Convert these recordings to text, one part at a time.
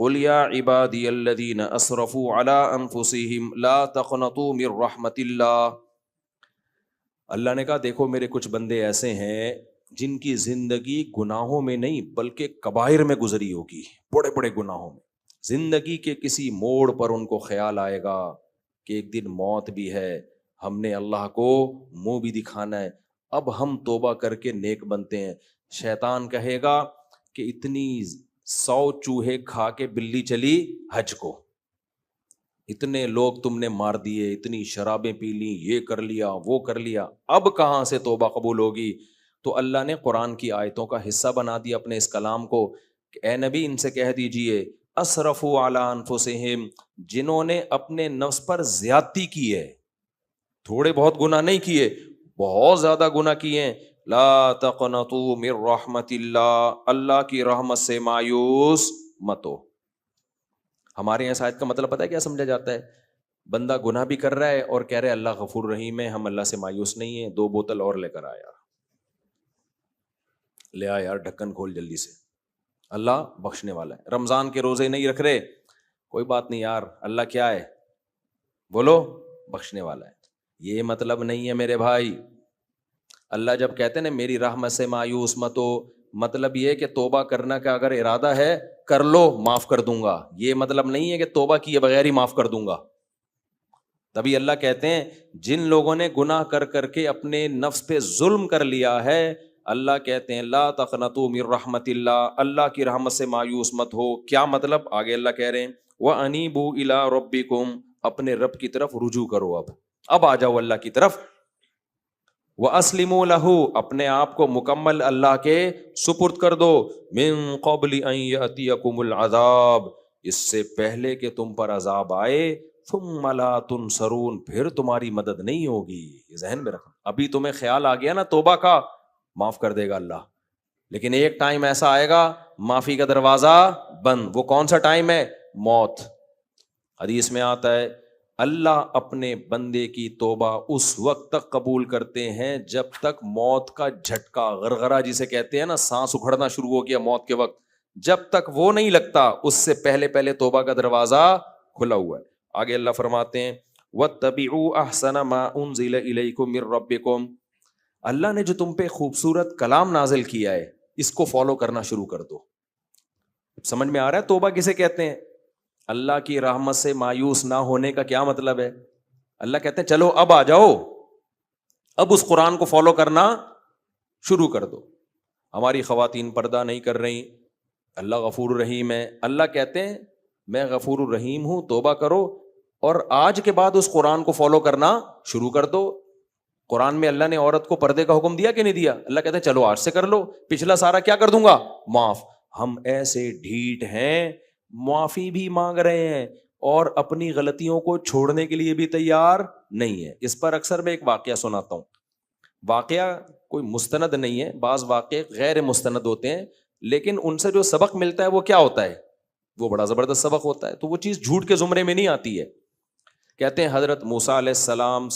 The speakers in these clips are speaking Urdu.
قل یا عبادی الذین اسرفوا علی انفسہم لا تقنطوا من رحمت اللہ. اللہ نے کہا دیکھو میرے کچھ بندے ایسے ہیں جن کی زندگی گناہوں میں نہیں بلکہ کبائر میں گزری ہوگی، بڑے بڑے گناہوں میں. زندگی کے کسی موڑ پر ان کو خیال آئے گا کہ ایک دن موت بھی ہے، ہم نے اللہ کو منہ بھی دکھانا ہے، اب ہم توبہ کر کے نیک بنتے ہیں. شیطان کہے گا کہ اتنی 100 چوہے کھا کے بلی چلی حج کو، اتنے لوگ تم نے مار دیے، اتنی شرابیں پی لی، یہ کر لیا وہ کر لیا، اب کہاں سے توبہ قبول ہوگی؟ تو اللہ نے قرآن کی آیتوں کا حصہ بنا دیا اپنے اس کلام کو کہ اے نبی ان سے کہہ دیجئے اسرفوا علی انفسہم، جنہوں نے اپنے نفس پر زیادتی کی ہے، تھوڑے بہت گناہ نہیں کیے، بہت زیادہ گناہ کیے ہیں. لا تقنطوا من رحمت اللہ، اللہ کی رحمت سے مایوس مت ہو. ہمارے یہاں شاید کا مطلب پتہ ہے کیا سمجھا جاتا ہے؟ بندہ گناہ بھی کر رہا ہے اور کہہ رہے اللہ غفور رحیم ہے، ہم اللہ سے مایوس نہیں ہیں، 2 بوتل اور لے کر آ یار، لے آ یار، ڈھکن کھول جلدی سے، اللہ بخشنے والا ہے. رمضان کے روزے نہیں رکھ رہے، کوئی بات نہیں یار، اللہ کیا ہے بولو، بخشنے والا ہے. یہ مطلب نہیں ہے میرے بھائی. اللہ جب کہتے ہیں نا میری رحمت سے مایوس مت ہو، مطلب یہ کہ توبہ کرنا کا اگر ارادہ ہے کر لو، معاف کر دوں گا. یہ مطلب نہیں ہے کہ توبہ کیے بغیر ہی معاف کر دوں گا. تبھی اللہ کہتے ہیں جن لوگوں نے گناہ کر کر کے اپنے نفس پہ ظلم کر لیا ہے، اللہ کہتے ہیں لا تقنطوا من رحمت اللہ، اللہ کی رحمت سے مایوس مت ہو. کیا مطلب؟ آگے اللہ کہہ رہے ہیں وَأَنِيبُوا إِلَىٰ رَبِّكُمْ، اپنے رب کی طرف رجوع کرو، اب آ جاؤ اللہ کی طرف. وَأَسْلِمُوا لَهُ، اپنے آپ کو مکمل اللہ کے سپرد کر دو. مِن قَبْلِ أَن يَأْتِيَكُمُ الْعَذَابُ، اس سے پہلے کہ تم پر عذاب آئے. ثُمَّ لَا تُنصَرُونَ، پھر تمہاری مدد نہیں ہوگی. یہ ذہن میں رکھنا. ابھی تمہیں خیال آ گیا نا توبہ کا، معاف کر دے گا اللہ، لیکن ایک ٹائم ایسا آئے گا معافی کا دروازہ بند. وہ کون سا ٹائم ہے؟ موت. حدیث میں آتا ہے اللہ اپنے بندے کی توبہ اس وقت تک قبول کرتے ہیں جب تک موت کا جھٹکا، غرغرہ جسے کہتے ہیں نا، سانس اکھڑنا شروع ہو گیا موت کے وقت، جب تک وہ نہیں لگتا اس سے پہلے پہلے توبہ کا دروازہ کھلا ہوا ہے. آگے اللہ فرماتے ہیں وَاتَّبِعُوا أَحْسَنَ مَا أُنزِلَ إِلَيْكُم مِّن رَّبِّكُم، اللہ نے جو تم پہ خوبصورت کلام نازل کیا ہے اس کو فالو کرنا شروع کر دو. سمجھ میں آ رہا ہے توبہ کسے کہتے ہیں؟ اللہ کی رحمت سے مایوس نہ ہونے کا کیا مطلب ہے؟ اللہ کہتے ہیں چلو اب آ جاؤ، اب اس قرآن کو فالو کرنا شروع کر دو. ہماری خواتین پردہ نہیں کر رہی، اللہ غفور الرحیم ہے. اللہ کہتے ہیں میں غفور الرحیم ہوں، توبہ کرو اور آج کے بعد اس قرآن کو فالو کرنا شروع کر دو. قرآن میں اللہ نے عورت کو پردے کا حکم دیا کہ نہیں دیا؟ اللہ کہتے ہیں چلو آج سے کر لو، پچھلا سارا کیا کر دوں گا؟ معاف. ہم ایسے ڈھیٹ ہیں، معافی بھی مانگ رہے ہیں اور اپنی غلطیوں کو چھوڑنے کے لیے بھی تیار نہیں ہے. اس پر اکثر میں ایک واقعہ سناتا ہوں. واقعہ کوئی مستند نہیں ہے، بعض واقعے غیر مستند ہوتے ہیں، لیکن ان سے جو سبق ملتا ہے وہ کیا ہوتا ہے؟ وہ بڑا زبردست سبق ہوتا ہے. تو وہ چیز جھوٹ کے زمرے میں نہیں آتی ہے. کہتے ہیں حضرت موسیٰ علیہ السلام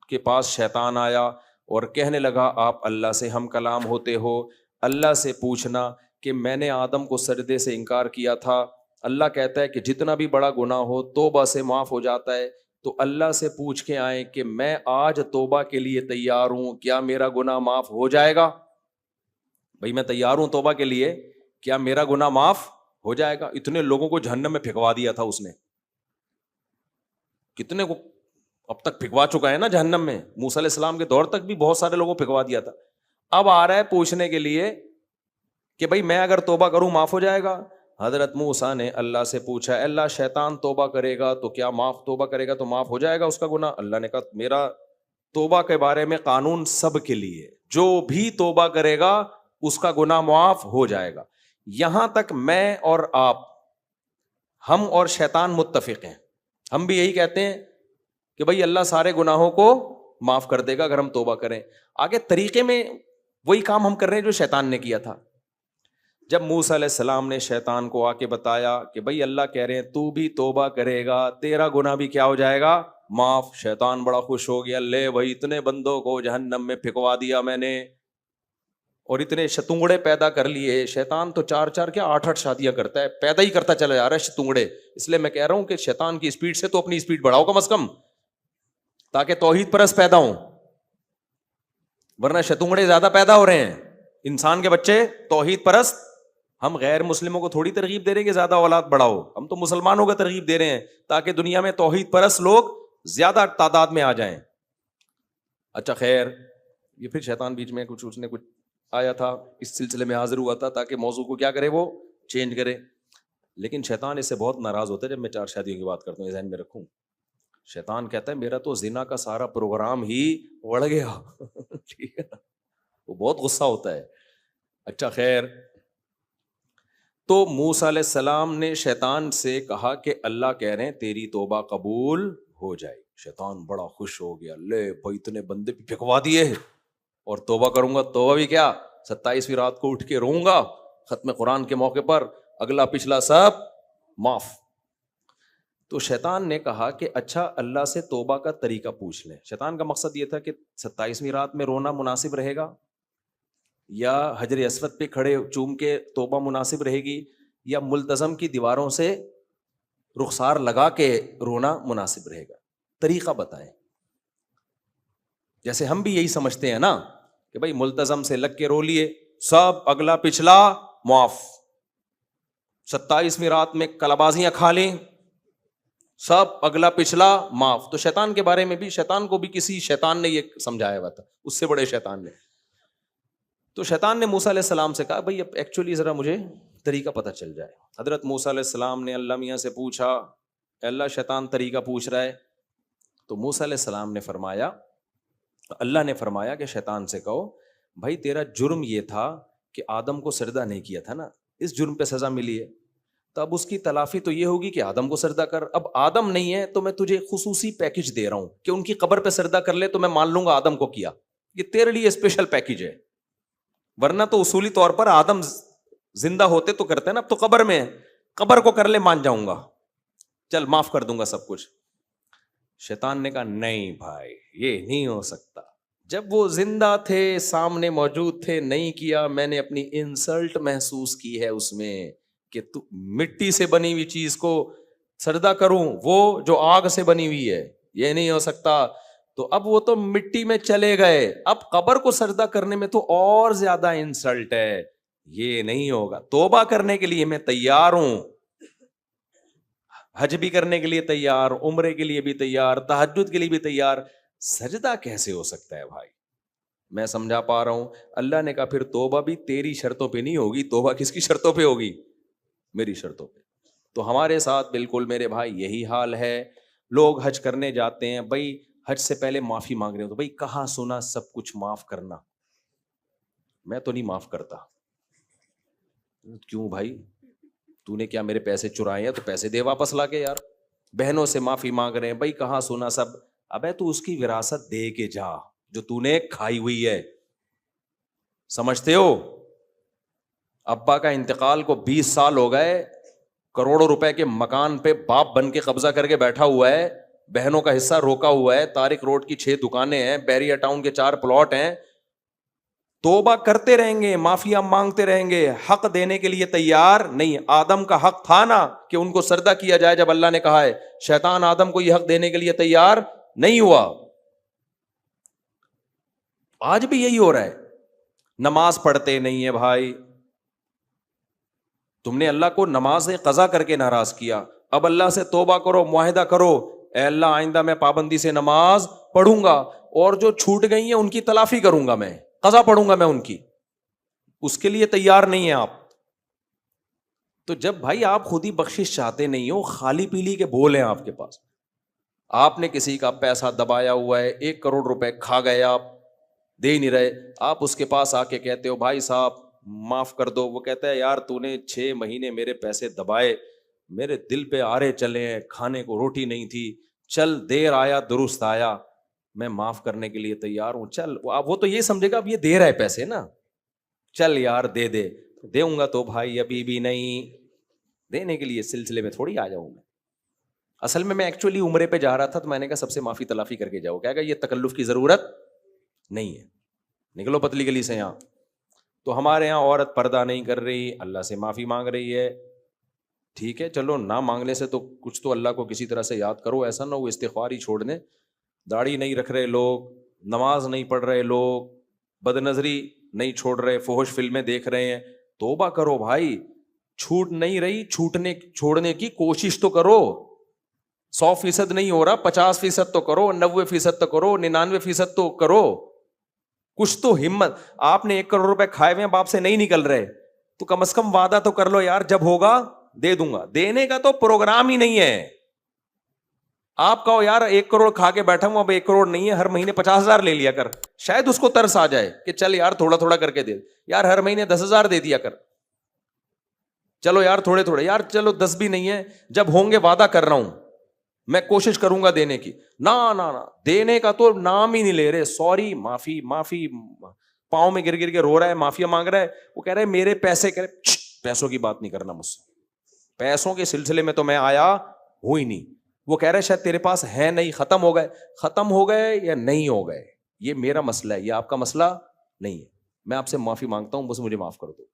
کے پاس شیطان آیا اور کہنے لگا آپ اللہ سے ہم کلام ہوتے ہو، اللہ سے پوچھنا کہ میں نے آدم کو سجدے سے انکار کیا تھا. اللہ کہتا ہے کہ جتنا بھی بڑا گناہ ہو توبہ سے معاف ہو جاتا ہے. تو اللہ سے پوچھ کے آئیں کہ میں آج توبہ کے لیے تیار ہوں، کیا میرا گناہ معاف ہو جائے گا؟ بھائی میں تیار ہوں توبہ کے لیے، کیا میرا گناہ معاف ہو جائے گا؟ اتنے لوگوں کو جہنم میں پھینکوا دیا تھا اس نے، کتنے کو اب تک پھینکوا چکا ہے نا جہنم میں. موسیٰ علیہ السلام کے دور تک بھی بہت سارے لوگوں کو پھینکوا دیا تھا. اب آ رہا ہے پوچھنے کے لیے کہ بھائی میں اگر توبہ کروں معاف ہو جائے گا؟ حضرت موسیٰ نے اللہ سے پوچھا اے اللہ شیطان توبہ کرے گا تو کیا معاف، توبہ کرے گا تو معاف ہو جائے گا اس کا گناہ؟ اللہ نے کہا میرا توبہ کے بارے میں قانون سب کے لیے، جو بھی توبہ کرے گا اس کا گناہ معاف ہو جائے گا. یہاں تک میں اور آپ، ہم اور شیطان متفق ہیں. ہم بھی یہی کہتے ہیں کہ بھائی اللہ سارے گناہوں کو معاف کر دے گا اگر ہم توبہ کریں. آگے طریقے میں وہی کام ہم کر رہے ہیں جو شیطان نے کیا تھا. جب موسیٰ علیہ السلام نے شیطان کو آ کے بتایا کہ بھائی اللہ کہہ رہے ہیں تو بھی توبہ کرے گا تیرا گناہ بھی کیا ہو جائے گا؟ معاف. شیطان بڑا خوش ہو گیا، لے بھائی اتنے بندوں کو جہنم میں پھینکوا دیا میں نے. اور اتنے شتونگڑے پیدا کر لیے. شیطان تو 4 کیا 8 شادیاں کرتا ہے, پیدا ہی کرتا چلا جا رہا ہے شتونگڑے. اس لیے میں کہہ رہا ہوں کہ شیطان کی اسپیڈ سے تو اپنی اسپیڈ بڑھاؤ کم از کم, تاکہ توحید پرست پیدا ہوں, ورنہ شتونگڑے زیادہ پیدا ہو رہے ہیں. انسان کے بچے توحید پرست. ہم غیر مسلموں کو تھوڑی ترغیب دے رہے ہیں کہ زیادہ اولاد بڑھاؤ, ہم تو مسلمانوں کو ترغیب دے رہے ہیں تاکہ دنیا میں توحید پرست لوگ زیادہ تعداد میں آ جائیں. اچھا خیر, یہ پھر شیطان بیچ میں کچھ اس نے کچھ آیا تھا, اس سلسلے میں حاضر ہوا تھا تاکہ موضوع کو کیا کرے, وہ چینج کرے. لیکن شیطان اس سے بہت ناراض ہوتا ہے جب میں 4 شادیوں کی بات کرتا ہوں, یہ ذہن میں رکھوں. شیطان کہتا ہے میرا تو زنا کا سارا پروگرام ہی اڑ گیا. ٹھیک ہے نا, وہ بہت غصہ ہوتا ہے. اچھا خیر, تو موسیٰ علیہ السلام نے شیطان سے کہا کہ اللہ کہہ رہے ہیں تیری توبہ قبول ہو جائے. شیطان بڑا خوش ہو گیا, لے بھائی اتنے بندے بھی پھکوا دیے اور توبہ کروں گا, توبہ بھی کیا 27ویں رات کو اٹھ کے روؤں گا ختم قرآن کے موقع پر, اگلا پچھلا سب معاف. تو شیطان نے کہا کہ اچھا اللہ سے توبہ کا طریقہ پوچھ لیں. شیطان کا مقصد یہ تھا کہ 27ویں رات میں رونا مناسب رہے گا, یا حجر اسود پہ کھڑے چوم کے توبہ مناسب رہے گی, یا ملتزم کی دیواروں سے رخسار لگا کے رونا مناسب رہے گا. طریقہ بتائیں. جیسے ہم بھی یہی سمجھتے ہیں نا کہ بھائی ملتزم سے لگ کے رو لیے سب اگلا پچھلا معاف, 27ویں رات میں کلابازیاں کھا لیں سب اگلا پچھلا معاف. تو شیطان کے بارے میں بھی, شیطان کو بھی کسی شیطان نے یہ سمجھایا ہوا تھا, اس سے بڑے شیطان نے. تو شیطان نے موسیٰ علیہ السلام سے کہا بھائی اب ایکچولی ذرا مجھے طریقہ پتہ چل جائے. حضرت موسیٰ علیہ السلام نے اللہ میاں سے پوچھا, اللہ شیطان طریقہ پوچھ رہا ہے. تو موسیٰ علیہ السلام نے فرمایا, اللہ نے فرمایا کہ شیطان سے کہو بھائی تیرا جرم یہ تھا کہ آدم کو سجدہ نہیں کیا تھا نا, اس جرم پہ سزا ملی ہے, تو اب اس کی تلافی تو یہ ہوگی کہ آدم کو سجدہ کر. اب آدم نہیں ہے تو میں تجھے خصوصی پیکج دے رہا ہوں کہ ان کی قبر پہ سجدہ کر لے تو میں مان لوں گا آدم کو کیا. یہ تیرے لیے اسپیشل پیکج ہے, ورنہ تو اصولی طور پر آدم زندہ ہوتے تو کرتے ہیں نا, اب تو قبر میں ہے, قبر کو کر لے مان جاؤں گا, چل معاف کر دوں گا سب کچھ. شیطان نے کہا نہیں بھائی یہ نہیں ہو سکتا, جب وہ زندہ تھے سامنے موجود تھے نہیں کیا, میں نے اپنی انسلٹ محسوس کی ہے اس میں کہ تو مٹی سے بنی ہوئی چیز کو سجدہ کروں, وہ جو آگ سے بنی ہوئی ہے, یہ نہیں ہو سکتا. تو اب وہ تو مٹی میں چلے گئے, اب قبر کو سجدہ کرنے میں تو اور زیادہ انسلٹ ہے, یہ نہیں ہوگا. توبہ کرنے کے لیے میں تیار ہوں, حج بھی کرنے کے لیے تیار, عمرے کے لیے بھی تیار, تہجد کے لیے بھی تیار, سجدہ کیسے ہو سکتا ہے بھائی؟ میں سمجھا پا رہا ہوں. اللہ نے کہا پھر توبہ بھی تیری شرطوں پہ نہیں ہوگی, توبہ کس کی شرطوں پہ ہوگی؟ میری شرطوں پہ. تو ہمارے ساتھ بالکل میرے بھائی یہی حال ہے. لوگ حج کرنے جاتے ہیں, بھائی حج سے پہلے معافی مانگ رہے ہو تو بھائی کہاں سنا سب کچھ معاف کرنا, میں تو نہیں معاف کرتا. کیوں بھائی, تو نے کیا میرے پیسے چرائے ہیں تو پیسے دے واپس لا کے یار. بہنوں سے معافی مانگ رہے ہیں, بھائی کہاں سنا سب. ابے تو اس کی وراثت دے کے جا جو تو نے کھائی ہوئی ہے, سمجھتے ہو؟ ابا کا انتقال کو 20 سال ہو گئے, کروڑوں روپے کے مکان پہ باپ بن کے قبضہ کر کے بیٹھا ہوا ہے, بہنوں کا حصہ روکا ہوا ہے, طارق روڈ کی 6 دکانیں ہیں, بیریا ٹاؤن کے 4 پلاٹ ہیں. توبہ کرتے رہیں گے, معافیاں مانگتے رہیں گے, حق دینے کے لیے تیار نہیں. آدم کا حق تھا نا کہ ان کو سجدہ کیا جائے جب اللہ نے کہا ہے, شیطان آدم کو یہ حق دینے کے لیے تیار نہیں ہوا. آج بھی یہی ہو رہا ہے, نماز پڑھتے نہیں ہے بھائی. تم نے اللہ کو نماز قضا کر کے ناراض کیا, اب اللہ سے توبہ کرو, معاہدہ کرو, اے اللہ آئندہ میں پابندی سے نماز پڑھوں گا, اور جو چھوٹ گئی ہیں ان کی تلافی کروں گا, میں قضا پڑھوں گا میں ان کی. اس کے لیے تیار نہیں ہیں آپ. تو جب بھائی آپ خود ہی بخشش چاہتے نہیں ہو, خالی پیلی کے بول ہیں آپ کے پاس, آپ نے کسی کا پیسہ دبایا ہوا ہے, 1 کروڑ روپے کھا گئے, آپ دے ہی نہیں رہے, آپ اس کے پاس آ کے کہتے ہو بھائی صاحب معاف کر دو, وہ کہتا ہے یار تو نے 6 مہینے میرے پیسے دبائے, میرے دل پہ آرے چلے ہیں, کھانے کو روٹی نہیں تھی, چل دیر آیا درست آیا, میں معاف کرنے کے لیے تیار ہوں, چل. وہ تو یہ سمجھے گا اب یہ دے رہا ہے پیسے نا, چل یار دے دے, دوں گا تو بھائی ابھی بھی نہیں, دینے کے لیے سلسلے میں تھوڑی آ جاؤں میں. اصل میں ایکچولی عمرے پہ جا رہا تھا, تو میں نے کہا سب سے معافی تلافی کر کے جاؤ, کہا یہ تکلف کی ضرورت نہیں ہے, نکلو پتلی گلی سے یہاں. تو ہمارے یہاں عورت پردہ نہیں کر رہی، اللہ سے معافی مانگ رہی ہے، ٹھیک ہے چلو نہ مانگنے سے تو کچھ تو اللہ کو کسی طرح سے یاد کرو، ایسا نہ ہو استغفار ہی چھوڑ دیں. داڑھی نہیں رکھ رہے لوگ، نماز نہیں پڑھ رہے لوگ، بد نظری نہیں چھوڑ رہے، فحش فلمیں دیکھ رہے ہیں، توبہ کرو بھائی. چھوٹ نہیں رہی، چھوڑنے کی کوشش تو کرو. 100% نہیں ہو رہا، 50% تو کرو، 90% تو کرو، 99% تو کرو. کچھ تو ہمت. آپ نے 1 کروڑ روپے کھائے ہوئے ہیں، باپ سے نہیں نکل رہے، تو کم از کم وعدہ تو کر لو یار جب ہوگا دے دوں گا. دینے کا تو پروگرام ہی نہیں ہے. آپ کہو یار 1 کروڑ کھا کے بیٹھا ہوں، اب 1 کروڑ نہیں ہے، ہر مہینے 50,000 لے لیا کر. شاید اس کو ترس آ جائے کہ چل یار تھوڑا تھوڑا کر کے دے یار، ہر مہینے 10,000 دے دیا کر. چلو یار تھوڑے تھوڑے یار، چلو 10 بھی نہیں ہے، جب ہوں گے وعدہ کر رہا ہوں میں کوشش کروں گا دینے کی. نہ دینے کا تو نام ہی نہیں لے رہے. سوری، معافی معافی، پاؤں میں گر گر کے رو رہا ہے، معافیا مانگ رہا ہے. وہ کہہ رہے میرے پیسے، کہہ رہے پیسوں کی بات نہیں کرنا مجھ سے، پیسوں کے سلسلے میں تو میں آیا ہوں ہی نہیں. وہ کہہ رہے شاید تیرے پاس ہے نہیں، ختم ہو گئے. ختم ہو گئے یا نہیں ہو گئے یہ میرا مسئلہ ہے، یہ آپ کا مسئلہ نہیں ہے. میں آپ سے معافی مانگتا ہوں، بس مجھے معاف کر دو.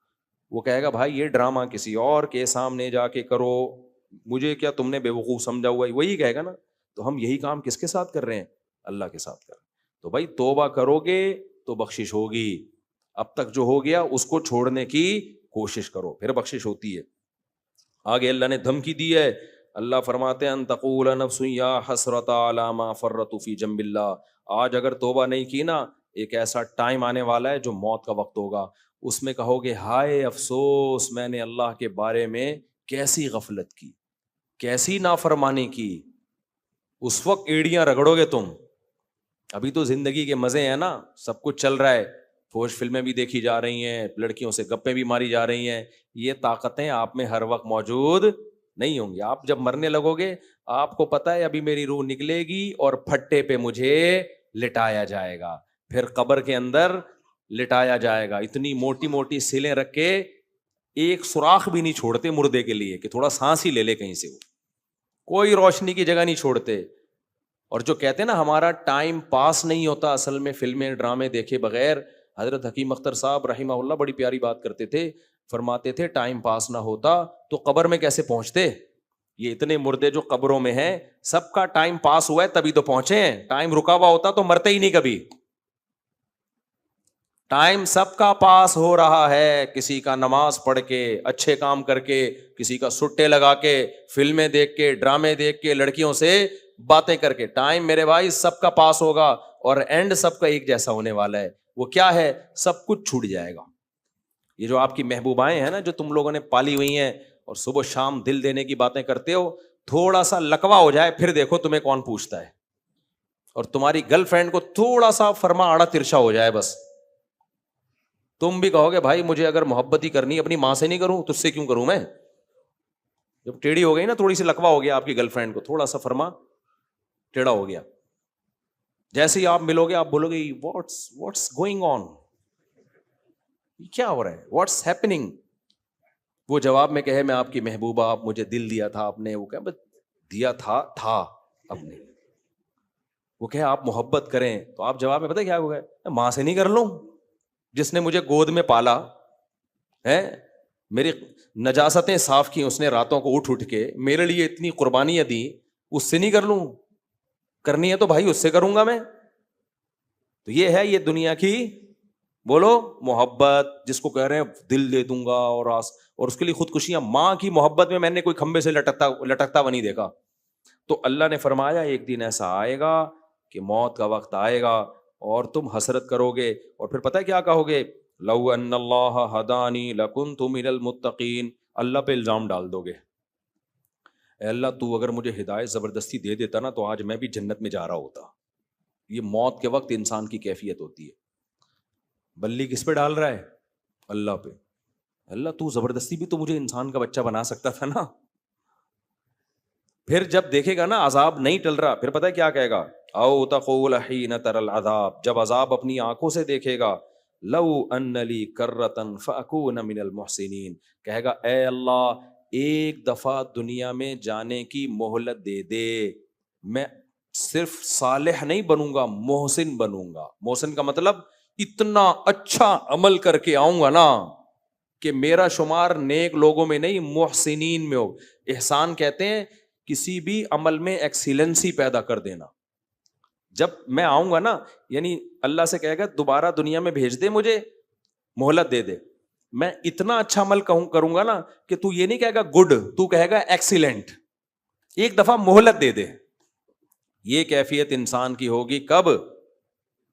وہ کہے گا بھائی یہ ڈرامہ کسی اور کے سامنے جا کے کرو، مجھے کیا تم نے بے وقوف سمجھا ہوا ہے، وہی کہے گا نا. تو ہم یہی کام کس کے ساتھ کر رہے ہیں؟ اللہ کے ساتھ کر رہے ہیں. تو بھائی توبہ کرو گے تو بخشش ہوگی. اب تک جو ہو گیا اس کو چھوڑنے کی کوشش کرو، پھر بخشش ہوتی ہے. آگے اللہ نے دھمکی دی ہے. اللہ فرماتے ہیں ان تقول نفس یا حسرت علی ما فرطت فی جنب اللہ. آج اگر توبہ نہیں کی نا، ایک ایسا ٹائم آنے والا ہے جو موت کا وقت ہوگا، اس میں کہو گے ہائے افسوس میں نے اللہ کے بارے میں کیسی غفلت کی، کیسی نافرمانی کی. اس وقت ایڑیاں رگڑو گے تم. ابھی تو زندگی کے مزے ہیں نا، سب کچھ چل رہا ہے، فوش فلمیں بھی دیکھی جا رہی ہیں، لڑکیوں سے گپیں بھی ماری جا رہی ہیں. یہ طاقتیں آپ میں ہر وقت موجود نہیں ہوں گی. آپ جب مرنے لگو گے آپ کو پتا ہے ابھی میری روح نکلے گی اور پھٹے پہ مجھے لٹایا جائے گا، پھر قبر کے اندر لٹایا جائے گا. اتنی موٹی موٹی سلیں رکھ کے ایک سوراخ بھی نہیں چھوڑتے مردے کے لیے کہ تھوڑا سانس ہی لے لے کہیں سے. وہ کوئی روشنی کی جگہ نہیں چھوڑتے. اور جو کہتے ہیں نا ہمارا ٹائم پاس نہیں ہوتا، اصل میں فلمیں ڈرامے دیکھے بغیر. حضرت حکیم اختر صاحب رحمہ اللہ بڑی پیاری بات کرتے تھے، فرماتے تھے ٹائم پاس نہ ہوتا تو قبر میں کیسے پہنچتے. یہ اتنے مردے جو قبروں میں ہیں سب کا ٹائم پاس ہوا ہے تبھی تو پہنچے ہیں. ٹائم رکا ہوا ہوتا تو مرتے ہی نہیں کبھی. ٹائم سب کا پاس ہو رہا ہے، کسی کا نماز پڑھ کے، اچھے کام کر کے، کسی کا سٹے لگا کے، فلمیں دیکھ کے، ڈرامے دیکھ کے، لڑکیوں سے باتیں کر کے. ٹائم میرے بھائی سب کا پاس ہوگا اور اینڈ سب کا ایک جیسا ہونے والا ہے. وہ کیا ہے؟ سب کچھ چھوٹ جائے گا. یہ جو آپ کی محبوبائیں ہیں نا جو تم لوگوں نے پالی ہوئی ہیں اور صبح شام دل دینے کی باتیں کرتے ہو، تھوڑا سا لکوا ہو جائے پھر دیکھو تمہیں کون پوچھتا ہے. اور تمہاری گرل فرینڈ کو تھوڑا سا فرما آڑا ترشا ہو جائے بس، تم بھی کہو گے بھائی مجھے اگر محبت ہی کرنی اپنی ماں سے نہیں کروں تو اس سے کیوں کروں میں. جب ٹیڑھی ہو گئی نا، تھوڑی سی لکوا ہو گیا آپ کی گرل فرینڈ کو، تھوڑا سا فرما ٹیڑھا ہو گیا، جیسے ہی آپ ملو گے آپ بولو گے واٹس گوئنگ آن، کیا ہو رہا ہے، واٹس ہیپننگ. وہ جواب میں کہے میں آپ کی محبوبہ، آپ مجھے دل دیا تھا آپ نے. وہ کہ دیا تھا اب نے. وہ کہ آپ محبت کریں تو آپ جواب میں پتہ کیا ہوگا، ماں سے نہیں کر لوں جس نے مجھے گود میں پالا ہے، میری نجاستیں صاف کی اس نے راتوں کو اٹھ کے میرے لیے اتنی قربانیاں دی، اس سے نہیں کر لوں؟ کرنی ہے تو بھائی اس سے کروں گا میں. تو یہ ہے یہ دنیا کی بولو محبت، جس کو کہہ رہے ہیں دل دے دوں گا اور اس کے لیے خودکشیاں. ماں کی محبت میں نے کوئی کھمبے سے لٹکتا ہوا نہیں دیکھا. تو اللہ نے فرمایا ایک دن ایسا آئے گا کہ موت کا وقت آئے گا اور تم حسرت کرو گے اور پھر پتہ ہے کیا کہو گے، لو ان اللہ ہدانی لکنت من المتقین. اللہ پہ الزام ڈال دو گے، اے اللہ تو اگر مجھے ہدایت زبردستی دے دیتا نا تو آج میں بھی جنت میں جا رہا ہوتا. یہ موت کے وقت انسان کی کیفیت ہوتی ہے. بلی کس پہ ڈال رہا ہے؟ اللہ پہ. اللہ تو زبردستی بھی تو مجھے انسان کا بچہ بنا سکتا تھا نا. پھر جب دیکھے گا نا عذاب نہیں ٹل رہا، پھر پتہ ہے کیا کہے گا، او تقول حین تر العذاب، جب عذاب اپنی آنکھوں سے دیکھے گا، لو ان لی کرۃ فاکون من المحسنین، کہے گا اے اللہ ایک دفعہ دنیا میں جانے کی مہلت دے دے، میں صرف صالح نہیں بنوں گا، محسن بنوں گا. محسن کا مطلب اتنا اچھا عمل کر کے آؤں گا نا کہ میرا شمار نیک لوگوں میں نہیں محسنین میں ہو. احسان کہتے ہیں کسی بھی عمل میں ایکسیلنسی پیدا کر دینا. جب میں آؤں گا نا, یعنی اللہ سے کہے گا دوبارہ دنیا میں بھیج دے, مجھے مہلت دے دے, میں اتنا اچھا عمل کروں گا نا کہ تو یہ نہیں کہے گا گڈ, تو کہے گا ایکسیلنٹ. ایک دفعہ مہلت دے دے. یہ کیفیت انسان کی ہوگی کب؟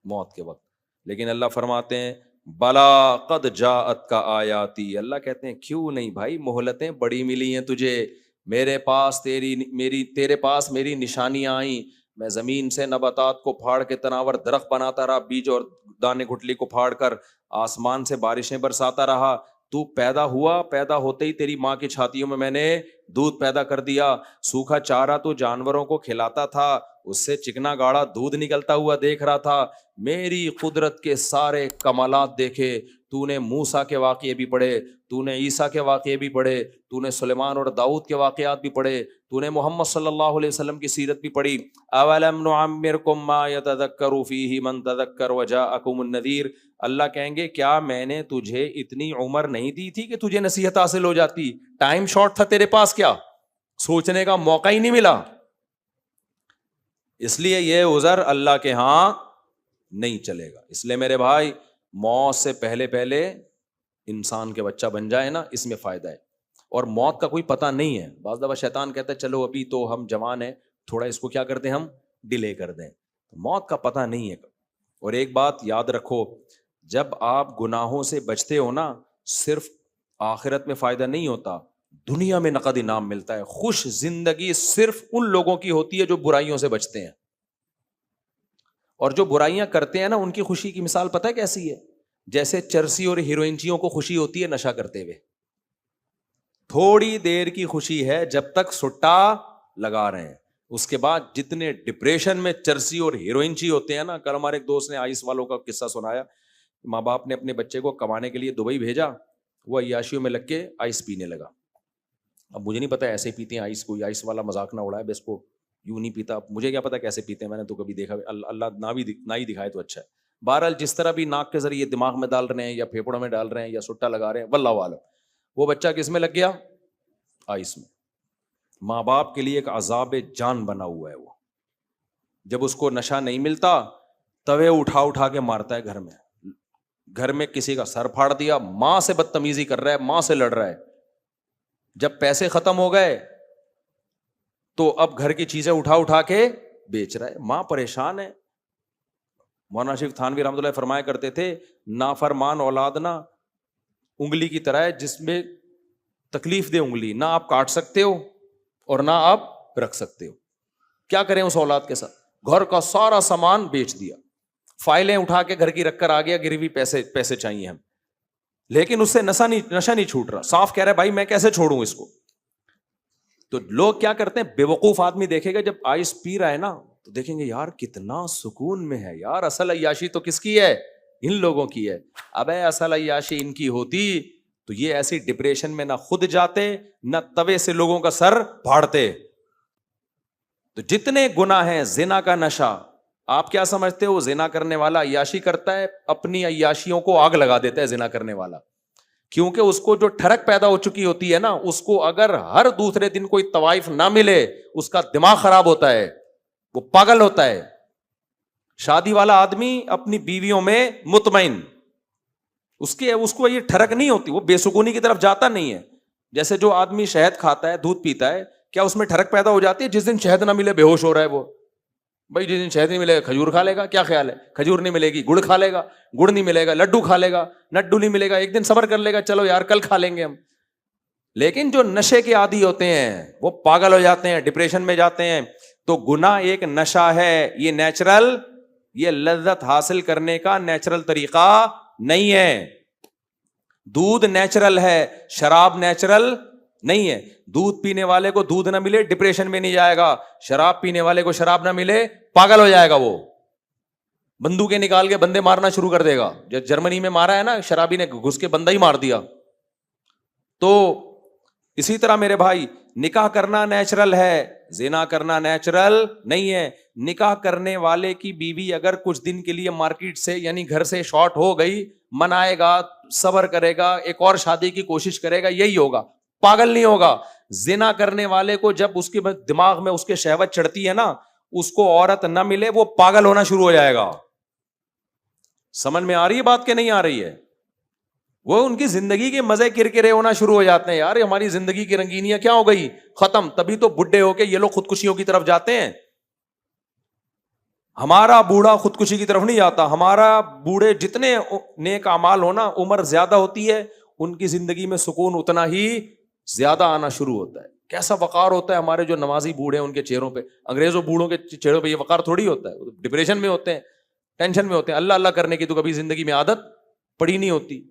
موت کے وقت. لیکن اللہ فرماتے ہیں بلا قد جاءت کا آیاتی. اللہ کہتے ہیں کیوں نہیں بھائی, مہلتیں بڑی ملی ہیں تجھے, میرے پاس تیرے پاس میری نشانیاں آئیں. میں زمین سے نباتات کو پھاڑ کے تناور درخت بناتا رہا, بیج اور دانے گھٹلی کو پھاڑ کر آسمان سے بارشیں برساتا رہا. تو پیدا ہوا, پیدا ہوتے ہی تیری ماں کی چھاتیوں میں نے دودھ پیدا کر دیا. سوکھا چارہ تو جانوروں کو کھلاتا تھا, اس سے چکنا گاڑا دودھ نکلتا ہوا دیکھ رہا تھا. میری قدرت کے سارے کمالات دیکھے. تو نے موسیٰ کے واقعے بھی پڑھے, تو نے عیسیٰ کے واقعے بھی پڑھے, تو نے سلیمان اور داؤد کے واقعات بھی پڑھے, تو نے محمد صلی اللہ علیہ وسلم کی سیرت بھی پڑھی. اولم نعمرکم ما یتذکر فیہ من تذکر وجاءکم النذیر. اللہ کہیں گے کیا میں نے تجھے اتنی عمر نہیں دی تھی کہ تجھے نصیحت حاصل ہو جاتی؟ ٹائم شارٹ تھا تیرے پاس, کیا سوچنے کا موقع ہی نہیں ملا. اس لیے یہ عذر اللہ کے ہاں نہیں چلے گا. اس لیے میرے بھائی موت سے پہلے انسان کے بچہ بن جائے نا, اس میں فائدہ ہے. اور موت کا کوئی پتہ نہیں ہے. بعض دفعہ شیطان کہتا ہے چلو ابھی تو ہم جوان ہیں, تھوڑا اس کو کیا کر دیں, ہم ڈیلے کر دیں. موت کا پتہ نہیں ہے. اور ایک بات یاد رکھو, جب آپ گناہوں سے بچتے ہو نا, صرف آخرت میں فائدہ نہیں ہوتا, دنیا میں نقد انعام ملتا ہے. خوش زندگی صرف ان لوگوں کی ہوتی ہے جو برائیوں سے بچتے ہیں. اور جو برائیاں کرتے ہیں نا, ان کی خوشی کی مثال پتہ ہے کیسی ہے؟ جیسے چرسی اور ہیروئنچیوں کو خوشی ہوتی ہے نشہ کرتے ہوئے. تھوڑی دیر کی خوشی ہے جب تک سٹا لگا رہے ہیں, اس کے بعد جتنے ڈپریشن میں چرسی اور ہیروئنچی ہوتے ہیں نا. کل ہمارے ایک دوست نے آئس والوں کا قصہ سنایا. ماں باپ نے اپنے بچے کو کمانے کے لیے دبئی بھیجا, وہ عیاشیوں میں لگ کے آئس پینے لگا. اب مجھے نہیں پتا ایسے پیتے ہیں آئس, کوئی آئس والا مذاق نہ اڑائے, بس کو یوں نہیں پیتا. مجھے کیا پتا کیسے پیتے ہیں, میں نے تو کبھی دیکھا, اللہ نہ ہی دکھائے تو اچھا ہے. بہرحال جس طرح بھی ناک کے ذریعے دماغ میں ڈال رہے ہیں یا پھیپڑوں میں ڈال رہے ہیں یا سٹا لگا رہے ہیں, واللہ عالم. وہ بچہ کس میں لگ گیا؟ آئس میں. ماں باپ کے لیے ایک عذاب جان بنا ہوا ہے وہ. جب اس کو نشہ نہیں ملتا, توے اٹھا کے مارتا ہے گھر میں. گھر میں کسی کا سر پھاڑ دیا, ماں سے بدتمیزی کر رہا ہے, ماں سے لڑ رہا ہے. جب پیسے ختم ہو گئے تو اب گھر کی چیزیں اٹھا کے بیچ رہا ہے. ماں پریشان ہے. مولانا شریف تھانوی رحمۃ اللہ فرمایا کرتے تھے, نافرمان اولاد نا انگلی کی طرح ہے جس میں تکلیف دے انگلی, نہ آپ کاٹ سکتے ہو اور نہ آپ رکھ سکتے ہو. کیا کریں اس اولاد کے ساتھ؟ گھر کا سارا سامان بیچ دیا, فائلیں اٹھا کے گھر کی رکھ کر آ گیا, گروی پیسے چاہیے ہم. لیکن اس سے نشہ نہیں چھوٹ رہا. صاف کہہ رہا ہے بھائی میں کیسے چھوڑوں اس کو. تو لوگ کیا کرتے ہیں, بے وقوف آدمی دیکھے گا جب آئس پی رہا ہے نا تو دیکھیں گے یار کتنا سکون میں ہے یار, اصل عیاشی تو کس کی ہے؟ ان لوگوں کی ہے. ابے اصل عیاشی ان کی ہوتی تو یہ ایسی ڈپریشن میں نہ خود جاتے نہ توے سے لوگوں کا سر پھاڑتے. تو جتنے گناہ ہیں, زنا کا نشہ, آپ کیا سمجھتے ہو زنا کرنے والا عیاشی کرتا ہے؟ اپنی عیاشیوں کو آگ لگا دیتا ہے زنا کرنے والا. کیونکہ اس کو جو ٹھڑک پیدا ہو چکی ہوتی ہے نا, اس کو اگر ہر دوسرے دن کوئی طوائف نہ ملے اس کا دماغ خراب ہوتا ہے, وہ پاگل ہوتا ہے. شادی والا آدمی اپنی بیویوں میں مطمئن, اس کو یہ ٹھڑک نہیں ہوتی, وہ بے سکونی کی طرف جاتا نہیں ہے. جیسے جو آدمی شہد کھاتا ہے, دودھ پیتا ہے, کیا اس میں ٹھڑک پیدا ہو جاتی ہے؟ جس دن شہد نہ ملے بے ہوش ہو رہا ہے وہ. بھائی جس دن شہد نہیں ملے گا کھجور کھا لے گا, کیا خیال ہے؟ کھجور نہیں ملے گی گڑ کھا لے گا, گڑ نہیں ملے گا لڈو کھا لے گا, لڈو نہیں ملے گا ایک دن صبر کر لے گا, چلو یار کل کھا لیں گے ہم. لیکن جو نشے کے عادی ہوتے ہیں وہ پاگل ہو جاتے ہیں, ڈپریشن میں جاتے ہیں. تو گناہ ایک نشہ ہے, یہ نیچرل, یہ لذت حاصل کرنے کا نیچرل طریقہ نہیں ہے. دودھ نیچرل ہے, شراب نیچرل نہیں ہے. دودھ پینے والے کو دودھ نہ ملے ڈپریشن میں نہیں جائے گا, شراب پینے والے کو شراب نہ ملے پاگل ہو جائے گا. وہ بندوقیں نکال کے بندے مارنا شروع کر دے گا. جو جرمنی میں مارا ہے نا, شرابی نے گھس کے بندہ ہی مار دیا. تو اسی طرح میرے بھائی نکاح کرنا نیچرل ہے, زنا کرنا نیچرل نہیں ہے. نکاح کرنے والے کی بیوی اگر کچھ دن کے لیے مارکیٹ سے یعنی گھر سے شارٹ ہو گئی, منائے گا, صبر کرے گا, ایک اور شادی کی کوشش کرے گا, یہی ہوگا, پاگل نہیں ہوگا. زنا کرنے والے کو جب اس کے دماغ میں اس کے شہوت چڑھتی ہے نا, اس کو عورت نہ ملے وہ پاگل ہونا شروع ہو جائے گا. سمجھ میں آ رہی ہے بات کہ نہیں آ رہی ہے؟ وہ ان کی زندگی کے مزے کرکرے ہونا شروع ہو جاتے ہیں. یار ہماری زندگی کی رنگینیاں کیا ہو گئی, ختم. تبھی تو بڈھے ہو کے یہ لوگ خودکشیوں کی طرف جاتے ہیں. ہمارا بوڑھا خودکشی کی طرف نہیں جاتا. ہمارا بوڑھے جتنے نیک اعمال ہونا, عمر زیادہ ہوتی ہے, ان کی زندگی میں سکون اتنا ہی زیادہ آنا شروع ہوتا ہے. کیسا وقار ہوتا ہے ہمارے جو نمازی بوڑھے ہیں ان کے چہروں پہ. انگریزوں بوڑھوں کے چہروں پہ یہ وقار تھوڑی ہوتا ہے, ڈپریشن میں ہوتے ہیں, ٹینشن میں ہوتے ہیں. اللہ اللہ کرنے کی تو کبھی زندگی میں عادت پڑی نہیں ہوتی.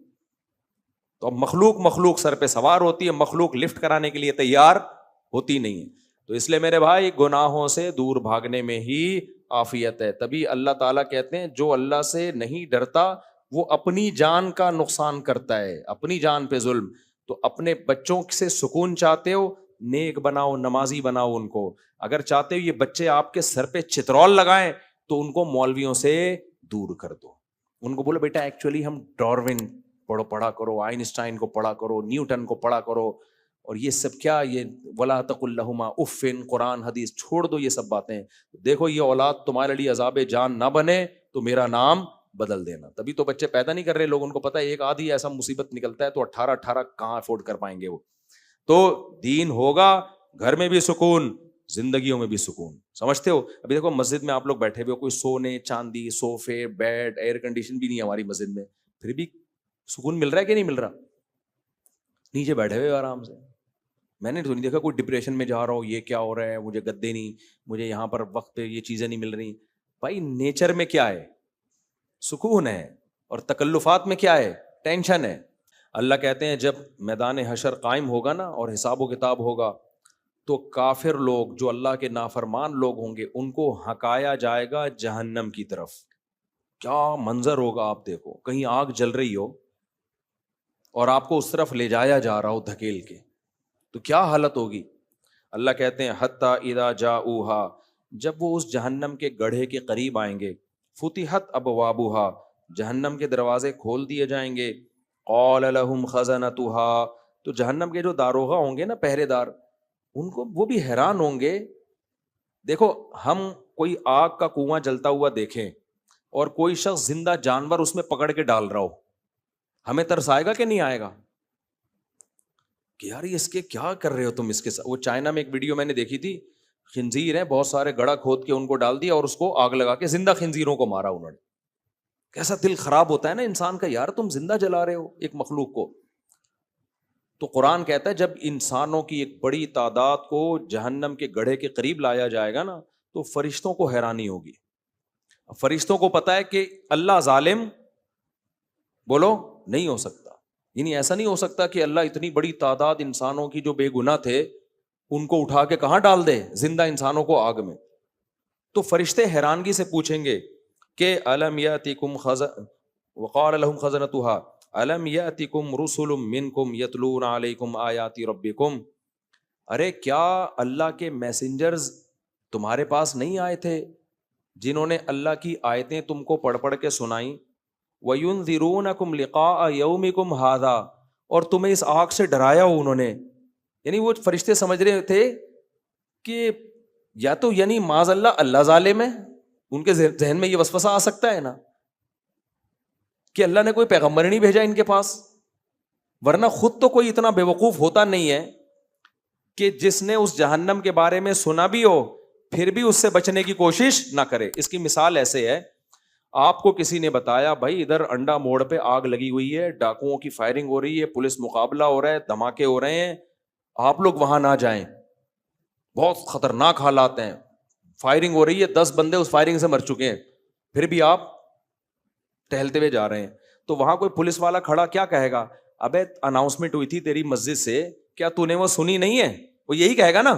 تو اب مخلوق سر پہ سوار ہوتی ہے, مخلوق لفٹ کرانے کے لیے تیار ہوتی نہیں ہے. تو اس لیے میرے بھائی گناہوں سے دور بھاگنے میں ہی عافیت ہے. تبھی اللہ تعالیٰ کہتے ہیں جو اللہ سے نہیں ڈرتا وہ اپنی جان کا نقصان کرتا ہے, اپنی جان پہ ظلم. تو اپنے بچوں سے سکون چاہتے ہو, نیک بناؤ, نمازی بناؤ ان کو. اگر چاہتے ہو یہ بچے آپ کے سر پہ چترول لگائیں تو ان کو مولویوں سے دور کر دو. ان کو بولو بیٹا ایکچولی ہم ڈاروین پڑھا کرو, آئنسٹائن کو پڑھا کرو, نیوٹن کو پڑھا کرو, اور یہ سب کیا, یہ ولا تقل لہما اف, قرآن حدیث چھوڑ دو یہ سب باتیں. دیکھو یہ اولاد تمہارے لیے عذاب جان نہ بنے تو میرا نام بدل دینا. تبھی تو بچے پیدا نہیں کر رہے لوگ, ان کو پتا ہے ایک آدھی ایسا مصیبت نکلتا ہے تو 18 کہاں افورڈ کر پائیں گے وہ. تو دین ہوگا, گھر میں بھی سکون, زندگیوں میں بھی سکون. سمجھتے ہو؟ ابھی دیکھو مسجد میں آپ لوگ بیٹھے ہوئے ہو, کوئی سونے چاندی, صوفے, بیڈ, ایئر کنڈیشن بھی نہیں ہے ہماری مسجد میں, پھر بھی سکون مل رہا ہے کہ نہیں مل رہا؟ نیچے بیٹھے ہوئے آرام سے. میں نے تو نہیں دیکھا کوئی ڈپریشن میں جا رہا ہو, یہ کیا ہو رہا ہے, مجھے گدے نہیں, مجھے یہاں پر وقت پہ یہ چیزیں نہیں مل رہی. بھائی نیچر میں کیا ہے؟ سکون ہے. اور تکلفات میں کیا ہے؟ ٹینشن ہے. اللہ کہتے ہیں جب میدان حشر قائم ہوگا نا اور حساب و کتاب ہوگا تو کافر لوگ جو اللہ کے نافرمان لوگ ہوں گے ان کو ہکایا جائے گا جہنم کی طرف. کیا منظر ہوگا آپ دیکھو, کہیں آگ جل رہی ہو اور آپ کو اس طرف لے جایا جا رہا ہو دھکیل کے, تو کیا حالت ہوگی. اللہ کہتے ہیں حتی اذا جاؤہا, جب وہ اس جہنم کے گڑھے کے قریب آئیں گے, فتحت ابوابہا, جہنم کے دروازے کھول دیے جائیں گے, قال لہم خزنتہا, تو جہنم کے جو داروغہ ہوں گے نا, پہرے دار, ان کو وہ بھی حیران ہوں گے. دیکھو ہم کوئی آگ کا کنواں جلتا ہوا دیکھیں اور کوئی شخص زندہ جانور اس میں پکڑ کے ڈال رہا ہو, ہمیں ترس آئے گا کہ نہیں آئے گا کہ یار یہ اس کے کیا کر رہے ہو تم اس کے ساتھ. وہ چائنا میں ایک ویڈیو میں نے دیکھی تھی, خنزیر ہیں, بہت سارے گڑھا کھود کے ان کو ڈال دیا اور اس کو آگ لگا کے زندہ خنزیروں کو مارا انہوں نے. کیسا دل خراب ہوتا ہے نا انسان کا, یار تم زندہ جلا رہے ہو ایک مخلوق کو. تو قرآن کہتا ہے جب انسانوں کی ایک بڑی تعداد کو جہنم کے گڑھے کے قریب لایا جائے گا نا تو فرشتوں کو حیرانی ہوگی. فرشتوں کو پتا ہے کہ اللہ ظالم بولو نہیں ہو سکتا, یعنی ایسا نہیں ہو سکتا کہ اللہ اتنی بڑی تعداد انسانوں کی جو بے گناہ تھے ان کو اٹھا کے کہاں ڈال دے, زندہ انسانوں کو آگ میں. تو فرشتے حیرانگی سے پوچھیں گے کہ الم یاتکم وقال لهم خزنتها الم یاتکم رسل منکم یتلون علیکم آیات ربکم, ارے کیا اللہ کے میسنجرز تمہارے پاس نہیں آئے تھے جنہوں نے اللہ کی آیتیں تم کو پڑھ پڑھ کے سنائیں, وَيُنذِرُونَكُمْ لِقَاءَ يَوْمِكُمْ هَذَا, اور تمہیں اس آگ سے ڈرایا ہو انہوں نے. یعنی وہ فرشتے سمجھ رہے تھے کہ یا تو یعنی معاذ اللہ ظالم ہے, ان کے ذہن میں یہ وسوسہ آ سکتا ہے نا کہ اللہ نے کوئی پیغمبر نہیں بھیجا ان کے پاس, ورنہ خود تو کوئی اتنا بے وقوف ہوتا نہیں ہے کہ جس نے اس جہنم کے بارے میں سنا بھی ہو پھر بھی اس سے بچنے کی کوشش نہ کرے. اس کی مثال ایسے ہے, آپ کو کسی نے بتایا بھائی ادھر انڈا موڑ پہ آگ لگی ہوئی ہے, ڈاکوؤں کی فائرنگ ہو رہی ہے, پولیس مقابلہ ہو رہا ہے, دھماکے ہو رہے ہیں, آپ لوگ وہاں نہ جائیں, بہت خطرناک حالات ہیں, فائرنگ ہو رہی ہے, 10 بندے اس فائرنگ سے مر چکے ہیں, پھر بھی آپ ٹہلتے ہوئے جا رہے ہیں. تو وہاں کوئی پولیس والا کھڑا کیا کہے گا, ابے اناؤنسمنٹ ہوئی تھی تیری مسجد سے, کیا تو نے وہ سنی نہیں ہے؟ وہ یہی کہے گا نا,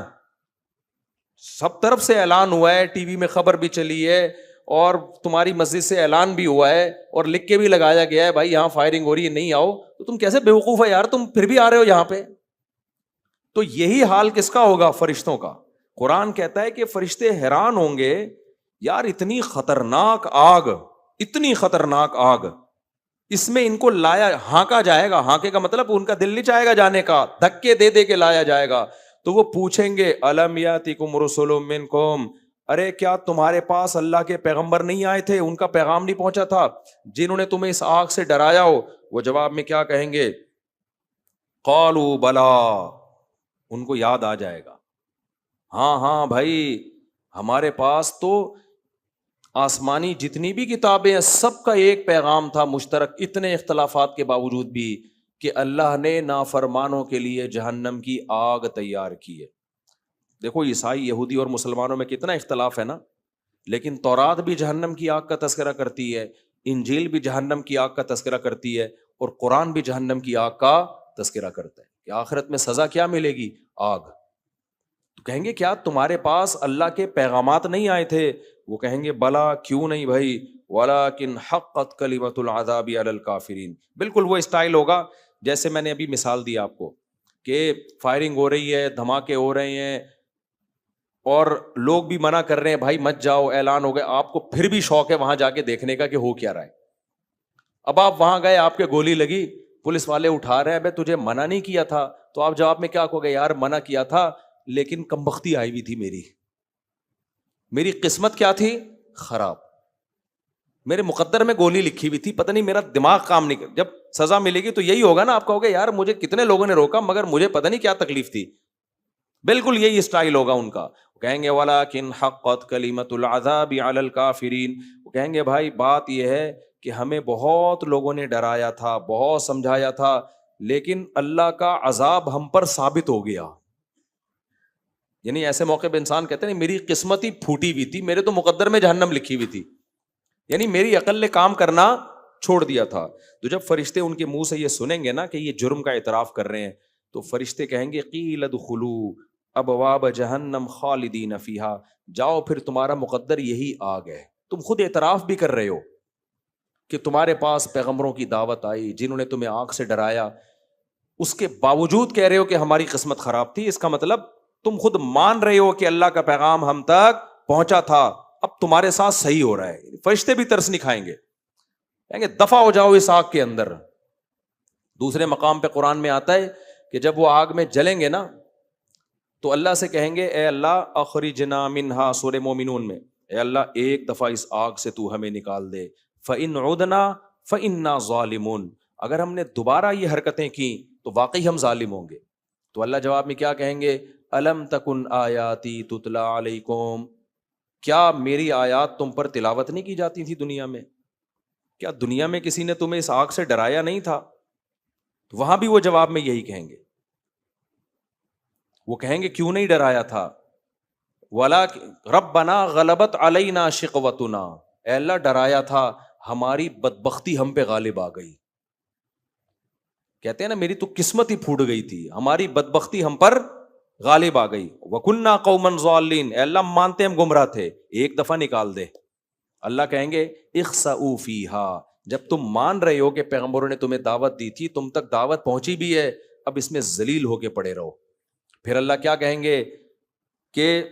سب طرف سے اعلان ہوا ہے, ٹی وی میں خبر بھی چلی ہے اور تمہاری مسجد سے اعلان بھی ہوا ہے اور لکھ کے بھی لگایا گیا ہے بھائی یہاں فائرنگ ہو رہی ہے نہیں آؤ, تو تم کیسے بیوقوف ہے یار, تم پھر بھی آ رہے ہو یہاں پہ. تو یہی حال کس کا ہوگا؟ فرشتوں کا. قرآن کہتا ہے کہ فرشتے حیران ہوں گے، یار اتنی خطرناک آگ، اتنی خطرناک آگ، اس میں ان کو لایا، ہانکا جائے گا، ہانکے کا مطلب ان کا دل نہیں چاہے گا جانے کا، دھکے دے دے کے لایا جائے گا. تو وہ پوچھیں گے الم یاتکم رسل منکم، ارے کیا تمہارے پاس اللہ کے پیغمبر نہیں آئے تھے، ان کا پیغام نہیں پہنچا تھا جنہوں نے تمہیں اس آگ سے ڈرایا ہو؟ وہ جواب میں کیا کہیں گے؟ قالوا بلا، ان کو یاد آ جائے گا، ہاں ہاں بھائی ہمارے پاس تو آسمانی جتنی بھی کتابیں ہیں سب کا ایک پیغام تھا مشترک، اتنے اختلافات کے باوجود بھی، کہ اللہ نے نافرمانوں کے لیے جہنم کی آگ تیار کی ہے. دیکھو عیسائی، یہودی اور مسلمانوں میں کتنا اختلاف ہے نا، لیکن تورات بھی جہنم کی آگ کا تذکرہ کرتی ہے، انجیل بھی جہنم کی آگ کا تذکرہ کرتی ہے، اور قرآن بھی جہنم کی آگ کا تذکرہ کرتا ہے کہ آخرت میں سزا کیا ملے گی؟ آگ. تو کہیں گے کیا تمہارے پاس اللہ کے پیغامات نہیں آئے تھے؟ وہ کہیں گے بلا، کیوں نہیں بھائی، ولیکن حقت کلمۃ العذاب علی الکافرین. بالکل وہ اسٹائل ہوگا جیسے میں نے ابھی مثال دی آپ کو کہ فائرنگ ہو رہی ہے، دھماکے ہو رہے ہیں، اور لوگ بھی منع کر رہے ہیں بھائی مت جاؤ، اعلان ہو گیا، آپ کو پھر بھی شوق ہے وہاں جا کے دیکھنے کا کہ ہو کیا رہا ہے. اب آپ وہاں گئے، آپ کے گولی لگی، پولیس والے اٹھا رہے ہیں، بھائی تجھے منع نہیں کیا تھا، تو آپ جواب میں کیا کہو گے؟ یار منع کیا تھا لیکن کمبختی آئی ہوئی تھی، میری قسمت کیا تھی؟ خراب، میرے مقدر میں گولی لکھی ہوئی تھی، پتہ نہیں میرا دماغ کام نہیں کر. جب سزا ملے گی تو یہی ہوگا نا، آپ کہو گے یار مجھے کتنے لوگوں نے روکا مگر مجھے پتہ نہیں کیا تکلیف تھی. بالکل یہی اسٹائل ہوگا ان کا. کہیں گے ولیکن حقت کلمۃ العذاب علی الکافرین. وہ کہیں گے بھائی بات یہ ہے کہ ہمیں بہت لوگوں نے ڈرایا تھا، بہت سمجھایا تھا، لیکن اللہ کا عذاب ہم پر ثابت ہو گیا. یعنی ایسے موقع پہ انسان کہتے ہیں میری قسمت ہی پھوٹی ہوئی تھی، میرے تو مقدر میں جہنم لکھی ہوئی تھی، یعنی میری عقل نے کام کرنا چھوڑ دیا تھا. تو جب فرشتے ان کے منہ سے یہ سنیں گے نا کہ یہ جرم کا اعتراف کر رہے ہیں، تو فرشتے کہیں گے قیل ادخلوا ابواب جہنم خالدین فیہا، جاؤ پھر تمہارا مقدر یہی آگ ہے. تم خود اعتراف بھی کر رہے ہو کہ تمہارے پاس پیغمبروں کی دعوت آئی جنہوں نے تمہیں آگ سے ڈرایا، اس کے باوجود کہہ رہے ہو کہ ہماری قسمت خراب تھی. اس کا مطلب تم خود مان رہے ہو کہ اللہ کا پیغام ہم تک پہنچا تھا، اب تمہارے ساتھ صحیح ہو رہا ہے. فرشتے بھی ترس نہیں کھائیں گے، کہیں گے دفع ہو جاؤ اس آگ کے اندر. دوسرے مقام پہ قرآن میں آتا ہے کہ جب وہ آگ میں جلیں گے نا تو اللہ سے کہیں گے اے اللہ اخرجنا منہا، سورہ مومنون میں، اے اللہ ایک دفعہ اس آگ سے تو ہمیں نکال دے. فإن عدنا فإنا ظالمون، اگر ہم نے دوبارہ یہ حرکتیں کی تو واقعی ہم ظالم ہوں گے. تو اللہ جواب میں کیا کہیں گے؟ الم تکن آیاتی تتلا علیکم، کیا میری آیات تم پر تلاوت نہیں کی جاتی تھی دنیا میں؟ کیا دنیا میں کسی نے تمہیں اس آگ سے ڈرایا نہیں تھا؟ تو وہاں بھی وہ جواب میں یہی کہیں گے، وہ کہیں گے کیوں نہیں ڈرایا تھا؟ ولا ربنا غلبت علینا شقوتنا، اے اللہ ڈرایا تھا، ہماری بدبختی ہم پہ غالب آ گئی. کہتے ہیں نا میری تو قسمت ہی پھوٹ گئی تھی، ہماری بدبختی ہم پر غالب آ گئی. وَكُنَّا قَوْمًا ضَالِّينَ، اے اللہ مانتے ہم گمراہ تھے، ایک دفعہ نکال دے. اللہ کہیں گے اخسؤوا فیہا، جب تم مان رہے ہو کہ پیغمبروں نے تمہیں دعوت دی تھی، تم تک دعوت پہنچی بھی ہے، اب اس میں ذلیل ہو کے پڑے رہو. پھر اللہ کیا کہیں گے کہ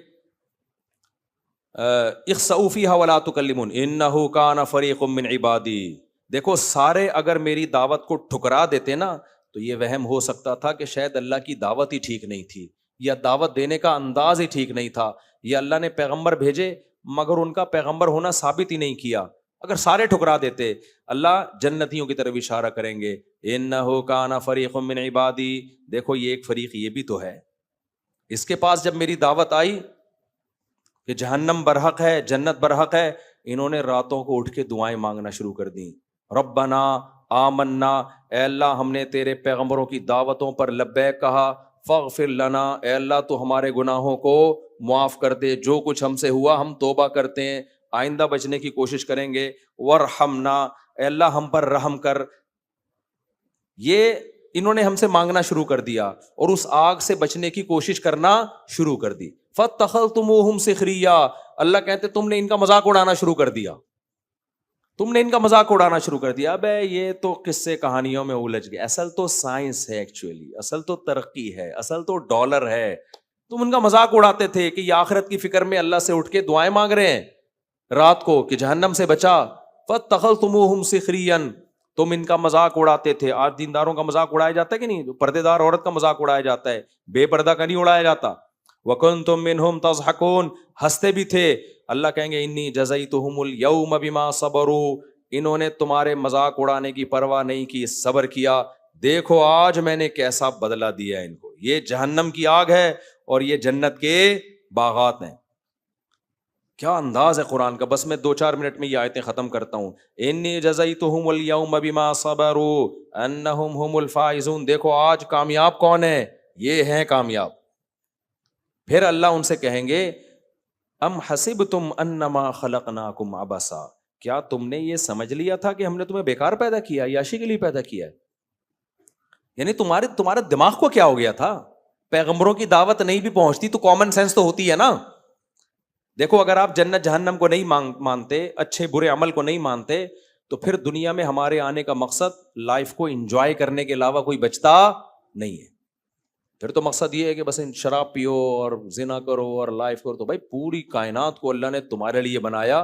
اخسؤوا فیہا ولا تکلمون انہ کان فریق من عبادی. دیکھو سارے اگر میری دعوت کو ٹھکرا دیتے نا تو یہ وہم ہو سکتا تھا کہ شاید اللہ کی دعوت ہی ٹھیک نہیں تھی، یا دعوت دینے کا انداز ہی ٹھیک نہیں تھا، یا اللہ نے پیغمبر بھیجے مگر ان کا پیغمبر ہونا ثابت ہی نہیں کیا. اگر سارے ٹھکرا دیتے، اللہ جنتیوں کی طرف اشارہ کریں گے انہ کان فریق من عبادی، دیکھو یہ ایک فریق یہ بھی تو ہے، اس کے پاس جب میری دعوت آئی کہ جہنم برحق ہے جنت برحق ہے، انہوں نے راتوں کو اٹھ کے دعائیں مانگنا شروع کر دیں. ربنا آمنا، اے اللہ ہم نے تیرے پیغمبروں کی دعوتوں پر لبیک کہا، فاغفر لنا، اے اللہ تو ہمارے گناہوں کو معاف کر دے، جو کچھ ہم سے ہوا ہم توبہ کرتے ہیں، آئندہ بچنے کی کوشش کریں گے. ورحمنا، اے اللہ ہم پر رحم کر. یہ انہوں نے ہم سے مانگنا شروع کر دیا اور اس آگ سے بچنے کی کوشش کرنا شروع کر دی. فاتخذتموہم سخریا، اللہ کہتے تم نے ان کا مذاق اڑانا شروع کر دیا، تم نے ان کا مذاق اڑانا شروع کر دیا. ابے یہ تو قصے کہانیوں میں الجھ گئے، اصل تو سائنس ہے، ایکچولی اصل تو ترقی ہے، اصل تو ڈالر ہے. تم ان کا مذاق اڑاتے تھے کہ یہ آخرت کی فکر میں اللہ سے اٹھ کے دعائیں مانگ رہے ہیں رات کو کہ جہنم سے بچا. فاتخذتموہم سخریا، تم ان کا مذاق اڑاتے تھے. آج دینداروں کا مذاق اڑایا جاتا ہے کہ نہیں؟ پردے دار عورت کا مذاق اڑایا جاتا ہے، بے پردہ کا نہیں اڑایا جاتا. وکنتم منہم تضحکون، ہنستے بھی تھے. اللہ کہیں گے انی جزیتہم الیوم بما صبروا، انہوں نے تمہارے مذاق اڑانے کی پرواہ نہیں کی، صبر کیا. دیکھو آج میں نے کیسا بدلہ دیا ان کو. یہ جہنم کی آگ ہے اور یہ جنت کے باغات ہیں. کیا انداز ہے قرآن کا. بس میں 2-4 منٹ میں یہ آیتیں ختم کرتا ہوں. انی جزیتہم الیوم بما صبروا انہم هم الفائزون. دیکھو آج کامیاب کون ہے؟ یہ ہیں کامیاب. پھر اللہ ان سے کہیں گے ام حسبتم انما خلقناکم عبثا، کیا تم نے یہ سمجھ لیا تھا کہ ہم نے تمہیں بیکار پیدا کیا، عیاشی کے لیے پیدا کیا ہے؟ یعنی تمہارے دماغ کو کیا ہو گیا تھا؟ پیغمبروں کی دعوت نہیں بھی پہنچتی تو کامن سینس تو ہوتی ہے نا. دیکھو اگر آپ جنت جہنم کو نہیں مانتے، اچھے برے عمل کو نہیں مانتے، تو پھر دنیا میں ہمارے آنے کا مقصد لائف کو انجوائے کرنے کے علاوہ کوئی بچتا نہیں ہے. پھر تو مقصد یہ ہے کہ بس شراب پیو اور زنا کرو اور لائف کرو. تو بھائی پوری کائنات کو اللہ نے تمہارے لیے بنایا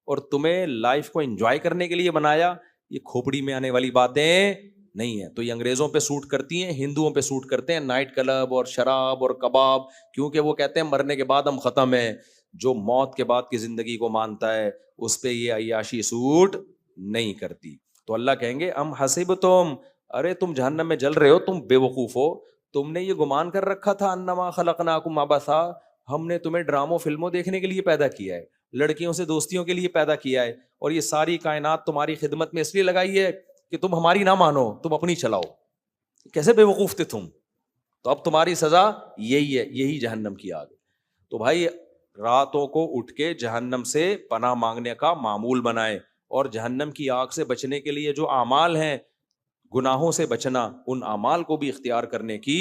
اور تمہیں لائف کو انجوائے کرنے کے لیے بنایا. یہ کھوپڑی میں آنے والی باتیں نہیں ہیں. تو یہ انگریزوں پہ سوٹ کرتی ہیں، ہندوؤں پہ سوٹ کرتے ہیں نائٹ کلب اور شراب اور کباب، کیونکہ وہ کہتے ہیں مرنے کے بعد ہم ختم ہیں. جو موت کے بعد کی زندگی کو مانتا ہے اس پہ یہ عیاشی سوٹ نہیں کرتی. تو اللہ کہیں گے ام حسبتم، ارے تم جہنم میں جل رہے ہو، تم بے وقوف ہو. تم نے یہ گمان کر رکھا تھا انما خلقناکم عبثا، ہم نے تمہیں ڈراموں فلموں دیکھنے کے لیے پیدا کیا ہے، لڑکیوں سے دوستیوں کے لیے پیدا کیا ہے، اور یہ ساری کائنات تمہاری خدمت میں اس لیے لگائی ہے کہ تم ہماری نہ مانو، تم اپنی چلاؤ. کیسے بے وقوف تھے تم. تو اب تمہاری سزا یہی ہے، یہی جہنم کی آگ. تو بھائی راتوں کو اٹھ کے جہنم سے پناہ مانگنے کا معمول بنائے، اور جہنم کی آگ سے بچنے کے لیے جو اعمال ہیں، گناہوں سے بچنا، ان اعمال کو بھی اختیار کرنے کی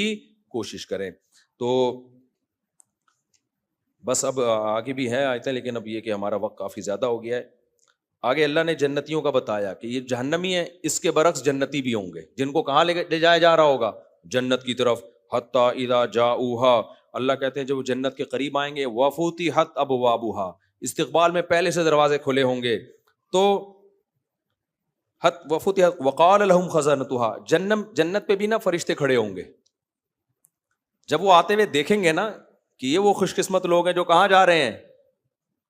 کوشش کریں. تو بس اب آگے بھی ہے آیتیں، لیکن اب یہ کہ ہمارا وقت کافی زیادہ ہو گیا ہے. آگے اللہ نے جنتیوں کا بتایا کہ یہ جہنمی ہیں، اس کے برعکس جنتی بھی ہوں گے، جن کو کہاں لے جایا جا رہا ہوگا؟ جنت کی طرف. حتی اذا جاؤہا، اللہ کہتے ہیں جب وہ جنت کے قریب آئیں گے، وفتحت ابوابہا، استقبال میں پہلے سے دروازے کھلے ہوں گے. تو وفتحت وقال لہم خزنتہا، جنت پہ بھی نا فرشتے کھڑے ہوں گے. جب وہ آتے ہوئے دیکھیں گے نا کہ یہ وہ خوش قسمت لوگ ہیں جو کہاں جا رہے ہیں؟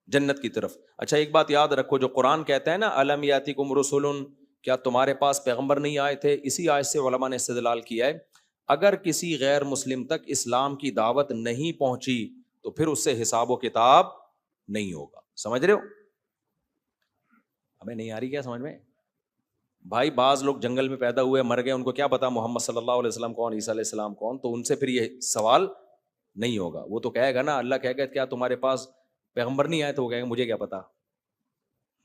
جنت کی طرف. اچھا ایک بات یاد رکھو، جو قرآن کہتا ہے نا الم یاتکم رسل، کیا تمہارے پاس پیغمبر نہیں آئے تھے؟ اسی آیت سے علماء نے استدلال کیا ہے اگر کسی غیر مسلم تک اسلام کی دعوت نہیں پہنچی تو پھر اس سے حساب و کتاب نہیں ہوگا. سمجھ رہے ہو؟ ہمیں نہیں آ رہی کیا سمجھ میں؟ بھائی بعض لوگ جنگل میں پیدا ہوئے مر گئے، ان کو کیا پتا محمد صلی اللہ علیہ وسلم کون، عیسیٰ علیہ السلام کون، تو ان سے پھر یہ سوال نہیں ہوگا. وہ تو کہے گا نا، اللہ کہے گا کیا تمہارے پاس پیغمبر نہیں آئے؟ تو وہ کہے گا مجھے کیا پتا،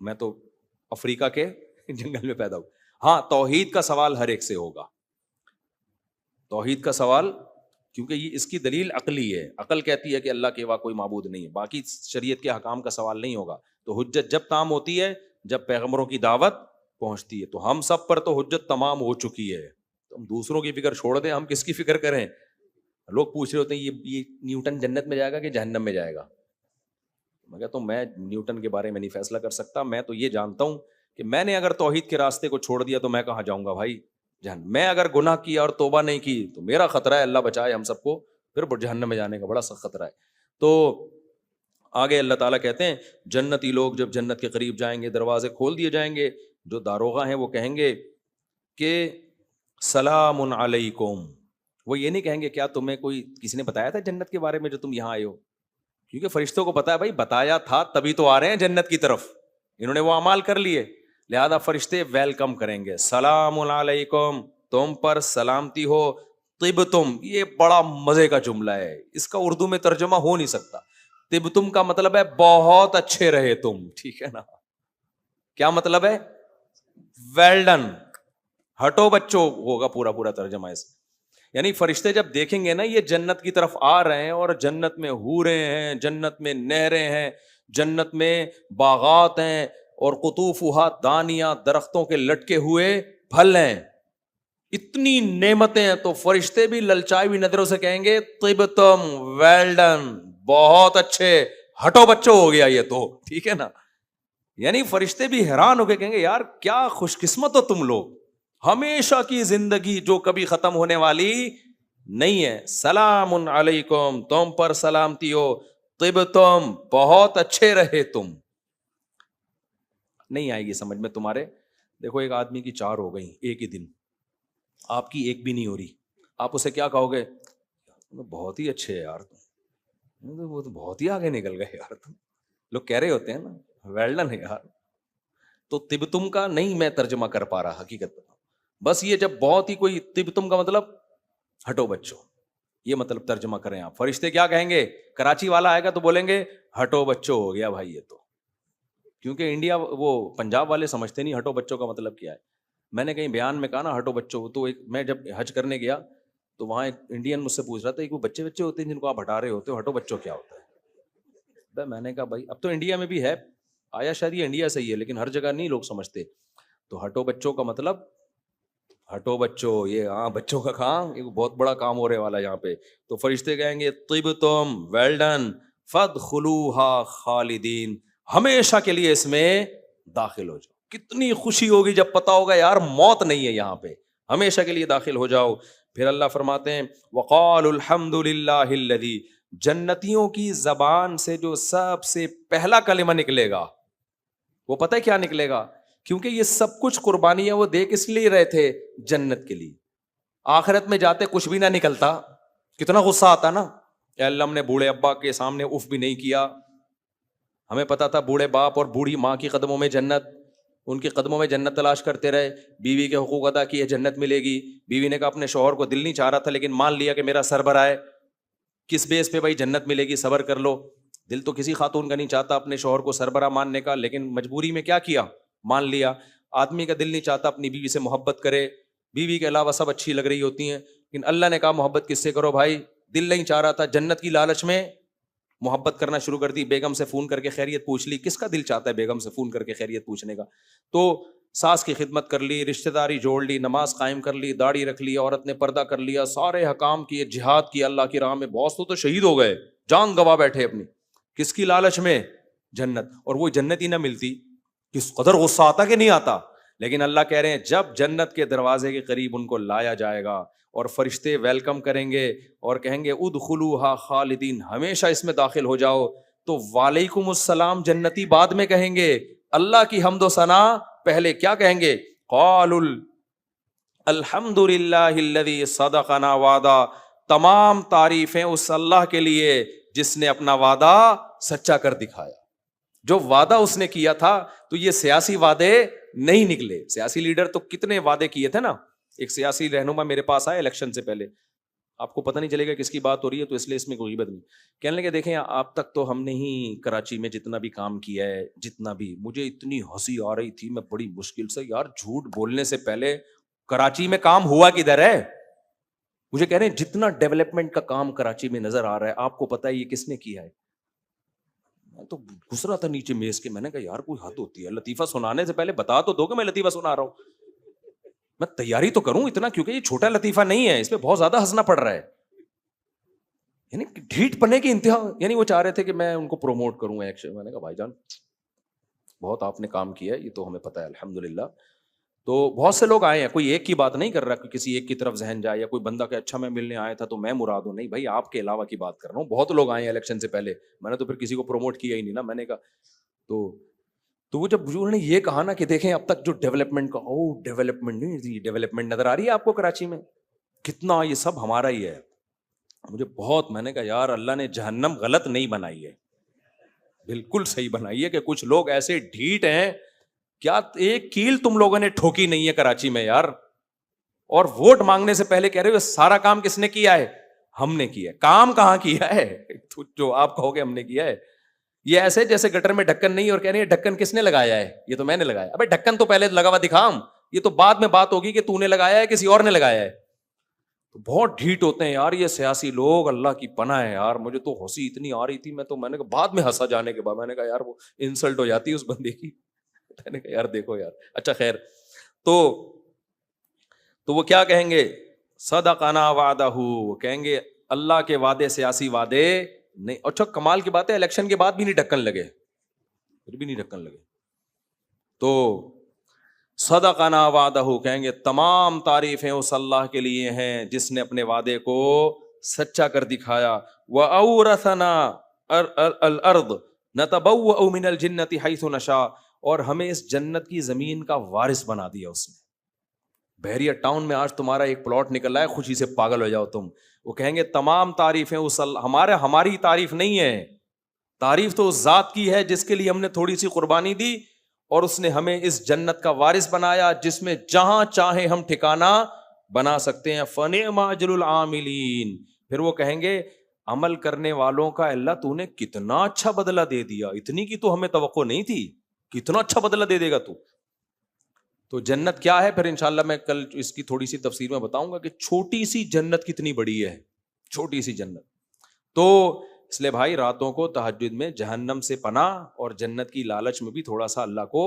میں تو افریقہ کے جنگل میں پیدا ہوں. ہاں توحید کا سوال ہر ایک سے ہوگا، توحید کا سوال، کیونکہ یہ اس کی دلیل عقلی ہے، عقل کہتی ہے کہ اللہ کے سوا کوئی معبود نہیں ہے، باقی شریعت کے حکام کا سوال نہیں ہوگا. تو حجت جب تام ہوتی ہے جب پیغمبروں کی دعوت پہنچتی ہے. تو ہم سب پر تو حجت تمام ہو چکی ہے، تو ہم دوسروں کی فکر چھوڑ دیں، ہم کس کی فکر کریں؟ لوگ پوچھ رہے ہوتے ہیں یہ نیوٹن جنت میں جائے گا کہ جہنم میں جائے گا. میں کہتا ہوں میں نیوٹن کے بارے میں نہیں فیصلہ کر سکتا، میں تو یہ جانتا ہوں کہ میں نے اگر توحید کے راستے کو چھوڑ دیا تو میں کہاں جاؤں گا بھائی؟ جہنم. میں اگر گناہ کیا اور توبہ نہیں کی تو میرا خطرہ ہے، اللہ بچائے ہم سب کو، پھر جہنم میں جانے کا بڑا سخت خطرہ ہے. تو آگے اللہ تعالیٰ کہتے ہیں جنتی لوگ جب جنت کے قریب جائیں گے، دروازے کھول دیے جائیں گے، جو داروغہ ہیں وہ کہیں گے کہ سلام علیکم. وہ یہ نہیں کہیں گے کیا تمہیں کوئی کسی نے بتایا تھا جنت کے بارے میں جو تم یہاں آئے ہو؟ کیونکہ فرشتوں کو پتا ہے بھائی بتایا تھا تبھی تو آ رہے ہیں جنت کی طرف، انہوں نے وہ اعمال کر لیے، لہذا فرشتے ویلکم کریں گے. سلام علیکم، تم پر سلامتی ہو، طبتم، یہ بڑا مزے کا جملہ ہے، اس کا اردو میں ترجمہ ہو نہیں سکتا. طبتم کا مطلب ہے بہت اچھے رہے تم، ٹھیک ہے نا؟ کیا مطلب ہے؟ ویل ڈن، ہٹو بچوں ہوگا پورا پورا ترجمہ اس. یعنی فرشتے جب دیکھیں گے نا یہ جنت کی طرف آ رہے ہیں، اور جنت میں حوریں ہیں، جنت میں نہریں ہیں، جنت میں باغات ہیں، اور قطوفها دانیہ، درختوں کے لٹکے ہوئے پھل ہیں. اتنی نعمتیں ہیں تو فرشتے بھی للچائی ہوئی نظروں سے کہیں گے طبتم، ویل ڈن، بہت اچھے، ہٹو بچوں ہو گیا یہ تو، ٹھیک ہے نا. یعنی فرشتے بھی حیران ہو کے کہیں گے یار کیا خوش قسمت ہو تم لوگ، ہمیشہ کی زندگی جو کبھی ختم ہونے والی نہیں ہے. سلام علیکم، تم پر سلامتی ہو، طبتم، بہت اچھے رہے تم. نہیں آئے گی سمجھ میں تمہارے. دیکھو ایک آدمی کی 4 ہو گئی ایک ہی دن، آپ کی ایک بھی نہیں ہو رہی، آپ اسے کیا کہو گے؟ بہت ہی اچھے ہے یار تم، وہ تو بہت ہی آگے نکل گئے یار تم. لوگ کہہ رہے ہوتے ہیں نا ویل ڈن ہے یار. تو طب تم کا نہیں میں ترجمہ کر پا رہا حقیقت بتاؤں، بس یہ جب بہت ہی کوئی طب تم کا مطلب ہٹو بچوں، یہ مطلب ترجمہ کریں آپ. فرشتے کیا کہیں گے؟ کراچی والا آئے گا تو بولیں گے ہٹو بچوں ہو گیا بھائی یہ تو. کیونکہ انڈیا وہ پنجاب والے سمجھتے نہیں ہٹو بچوں کا مطلب کیا ہے. میں نے کہیں بیان میں کہا نا ہٹو بچوں، تو میں جب حج کرنے گیا تو وہاں ایک انڈین مجھ سے پوچھ رہا تھا کہ وہ بچے ہوتے ہیں جن کو آپ ہٹا رہے ہوتے ہو، ہٹو بچوں کیا ہوتا ہے؟ میں نے کہا بھائی اب تو انڈیا میں بھی ہے، آیا شاید یہ انڈیا سے ہی ہے لیکن ہر جگہ نہیں لوگ سمجھتے. تو ہٹو بچوں کا مطلب ہٹو بچوں، یہ ہاں بچوں کا کام، ایک بہت بڑا کام ہو رہے والا یہاں پہ. تو فرشتے کہیں گے طبتم، ویل ڈن، فادخلوہا خالدین، ہمیشہ کے لیے اس میں داخل ہو جاؤ. کتنی خوشی ہوگی جب پتا ہوگا یار موت نہیں ہے یہاں پہ، ہمیشہ کے لیے داخل ہو جاؤ. پھر اللہ فرماتے ہیں وقالوا الحمد للہ الذی، جنتیوں کی زبان سے جو سب سے پہلا کلمہ نکلے گا وہ پتہ ہے کیا نکلے گا؟ کیونکہ یہ سب کچھ قربانیاں وہ دے کس لیے رہے تھے؟ جنت کے لیے. آخرت میں جاتے کچھ بھی نہ نکلتا، کتنا غصہ آتا نا. اے اللہ ہم نے بوڑھے ابا کے سامنے اف بھی نہیں کیا، ہمیں پتا تھا بوڑھے باپ اور بوڑھی ماں کی قدموں میں جنت، ان کے قدموں میں جنت تلاش کرتے رہے. بیوی کے حقوق ادا کیے، جنت ملے گی. بیوی نے کہا اپنے شوہر کو دل نہیں چاہ رہا تھا لیکن مان لیا کہ میرا سربراہ ہے، کس بیس پہ بھائی جنت ملے گی، صبر کر لو. دل تو کسی خاتون کا نہیں چاہتا اپنے شوہر کو سربراہ ماننے کا، لیکن مجبوری میں کیا کیا؟ مان لیا. آدمی کا دل نہیں چاہتا اپنی بیوی سے محبت کرے، بیوی کے علاوہ سب اچھی لگ رہی ہوتی ہیں، لیکن اللہ نے کہا محبت کس سے کرو بھائی؟ دل نہیں چاہ رہا تھا، جنت کی لالچ میں محبت کرنا شروع کر دی. بیگم سے فون کر کے خیریت پوچھ لی. کس کا دل چاہتا ہے بیگم سے فون کر کے خیریت پوچھنے کا؟ تو ساس کی خدمت کر لی، رشتہ داری جوڑ لی، نماز قائم کر لی، داڑھی رکھ لی، عورت نے پردہ کر لیا، سارے حکام کیے، جہاد کیا اللہ کی راہ میں. بہت تو شہید ہو گئے، جان گوا بیٹھے اپنی، کس کی لالچ میں؟ جنت. اور وہ جنت ہی نہ ملتی کس قدر غصہ آتا کہ نہیں آتا. لیکن اللہ کہہ رہے ہیں جب جنت کے دروازے کے قریب ان کو لایا جائے گا اور فرشتے ویلکم کریں گے اور کہیں گے ادخلوہا خالدین، ہمیشہ اس میں داخل ہو جاؤ، تو وعلیکم السلام جنتی بعد میں کہیں گے، اللہ کی حمد و ثنا پہلے کیا کہیں گے؟ قالوا الحمد للہ الذی صدقنا وعدہ، تمام تعریفیں اس اللہ کے لیے جس نے اپنا وعدہ سچا کر دکھایا. جو وعدہ اس نے کیا تھا تو یہ سیاسی وعدے نہیں نکلے. سیاسی لیڈر تو کتنے وعدے کیے تھے نا. ایک سیاسی رہنما میرے پاس آئے الیکشن سے پہلے، آپ کو پتہ نہیں چلے گا کس کی بات ہو رہی ہے تو اس لیے اس میں کوئی غیبت نہیں. کہنے لگے دیکھیں آپ تک تو ہم نے ہی کراچی میں جتنا بھی کام کیا ہے، جتنا بھی مجھے اتنی ہنسی آ رہی تھی، میں بڑی مشکل سے یار جھوٹ بولنے سے پہلے کراچی میں کام ہوا کدھر ہے. مجھے کہہ رہے ہیں جتنا ڈیولپمنٹ کا کام کراچی میں نظر آ رہا ہے آپ کو پتہ ہے یہ کس نے کیا ہے؟ میں تو گھس رہا تھا نیچے میز کے، میں نے کہا یار کوئی حد ہوتی ہے، لطیفہ سنانے سے پہلے بتا تو دو کہ میں لطیفہ سنا رہا ہوں، میں تیاری تو کروں اتنا، کیونکہ یہ چھوٹا لطیفہ نہیں ہے، اس پہ بہت زیادہ ہنسنا پڑ رہا ہے. یعنی ڈھیٹ پنے کی انتہا. یعنی وہ چاہ رہے تھے کہ میں ان کو پروموٹ کروں ایکشن. میں نے کہا بھائی جان بہت آپ نے کام کیا ہے یہ تو ہمیں پتہ ہے الحمدللہ. تو بہت سے لوگ آئے ہیں، کوئی ایک کی بات نہیں کر رہا کہ کسی ایک کی طرف ذہن جائے یا کوئی بندہ کہ اچھا میں ملنے آیا تھا تو میں مراد ہوں. نہیں بھائی آپ کے علاوہ کی بات کر رہا ہوں. بہت لوگ آئے ہیں الیکشن سے پہلے، میں نے تو پھر کسی کو پروموٹ کیا ہی نہیں نا. میں نے کہا تو وہ جب انہوں نے یہ کہا نا کہ دیکھیں اب تک جو ڈیولپمنٹ کا ڈیولپمنٹ نہیں، ڈیولپمنٹ نظر آ رہی ہے آپ کو کراچی میں کتنا، یہ سب ہمارا ہی ہے. مجھے بہت، میں نے کہا یار اللہ نے جہنم غلط نہیں بنائی ہے، بالکل صحیح بنائی ہے. کہ کچھ لوگ ایسے ڈھیٹ ہیں، کیا ایک کیل تم لوگوں نے ٹھوکی نہیں ہے کراچی میں یار. اور ووٹ مانگنے سے پہلے کہہ رہے ہو سارا کام کس نے کیا ہے؟ ہم نے کیا ہے. کام کہاں کیا ہے جو آپ کہو گے ہم نے کیا ہے؟ یہ ایسے جیسے گٹر میں ڈھکن نہیں اور کہہ رہے ہیں ڈھکن کس نے لگایا ہے؟ یہ تو میں نے لگایا. ابے ڈھکن تو پہلے لگا ہوا دکھام، یہ تو بعد میں بات ہوگی کہ تو نے لگایا ہے کسی اور نے لگایا ہے. تو بہت ڈھیٹ ہوتے ہیں یار یہ سیاسی لوگ، اللہ کی پناہ ہے یار. مجھے تو ہنسی اتنی آ رہی تھی، میں نے کہا بعد میں ہنسا جانے کے بعد، میں نے کہا یار وہ انسلٹ ہو جاتی ہے اس بندے کی. میں نے کہا یار دیکھو یار اچھا خیر. تو تو وہ کیا کہیں گے؟ صدقنا وعدہ، وہ کہیں گے اللہ کے وعدے سیاسی وعدے نہیں. اچھا کمال کی بات ہے الیکشن کے بعد بھی نہیں ڈھکن لگے، پھر بھی نہیں ڈھکن لگے. تو صدقنا وعدہ کہیں گے تمام تعریفیں اس اللہ کے لیے ہیں جس نے اپنے وعدے کو سچا کر دکھایا. وَأَوْرَثَنَا الْأَرْضَ نَتَبَوَّأُ مِنَ الْجَنَّةِ حَيْثُ نَشَاءُ، اور ہمیں اس جنت کی زمین کا وارث بنا دیا اس نے. بحریہ ٹاؤن میں آج تمہارا ایک پلاٹ نکل ہے، خوشی سے پاگل ہو جاؤ تم. وہ کہیں گے تمام تعریفیں اس اللہ، ہماری تعریف نہیں ہے، تعریف تو اس ذات کی ہے جس کے لیے ہم نے تھوڑی سی قربانی دی اور اس نے ہمیں اس جنت کا وارث بنایا جس میں جہاں چاہیں ہم ٹھکانہ بنا سکتے ہیں. فَنِعْمَ أَجْرُ الْعَامِلِينَ، پھر وہ کہیں گے عمل کرنے والوں کا اللہ تو نے کتنا اچھا بدلہ دے دیا، اتنی کی تو ہمیں توقع نہیں تھی، کتنا اچھا بدلہ دے دے گا تو. تو جنت کیا ہے پھر انشاءاللہ میں کل اس کی تھوڑی سی تفسیر میں بتاؤں گا کہ چھوٹی سی جنت کتنی بڑی ہے، چھوٹی سی جنت. تو اس لیے بھائی راتوں کو تہجد میں جہنم سے پناہ اور جنت کی لالچ میں بھی تھوڑا سا اللہ کو.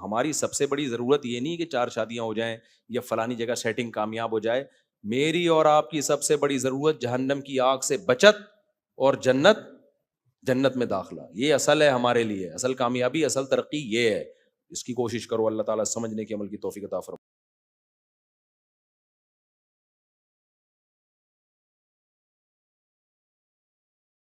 ہماری سب سے بڑی ضرورت یہ نہیں کہ 4 شادیاں ہو جائیں یا فلانی جگہ سیٹنگ کامیاب ہو جائے. میری اور آپ کی سب سے بڑی ضرورت جہنم کی آگ سے بچت اور جنت میں داخلہ. یہ اصل ہے ہمارے لیے، اصل کامیابی، اصل ترقی یہ ہے. اس کی کوشش کرو. اللہ تعالیٰ سمجھنے کی، عمل کی توفیق عطا فرمائے.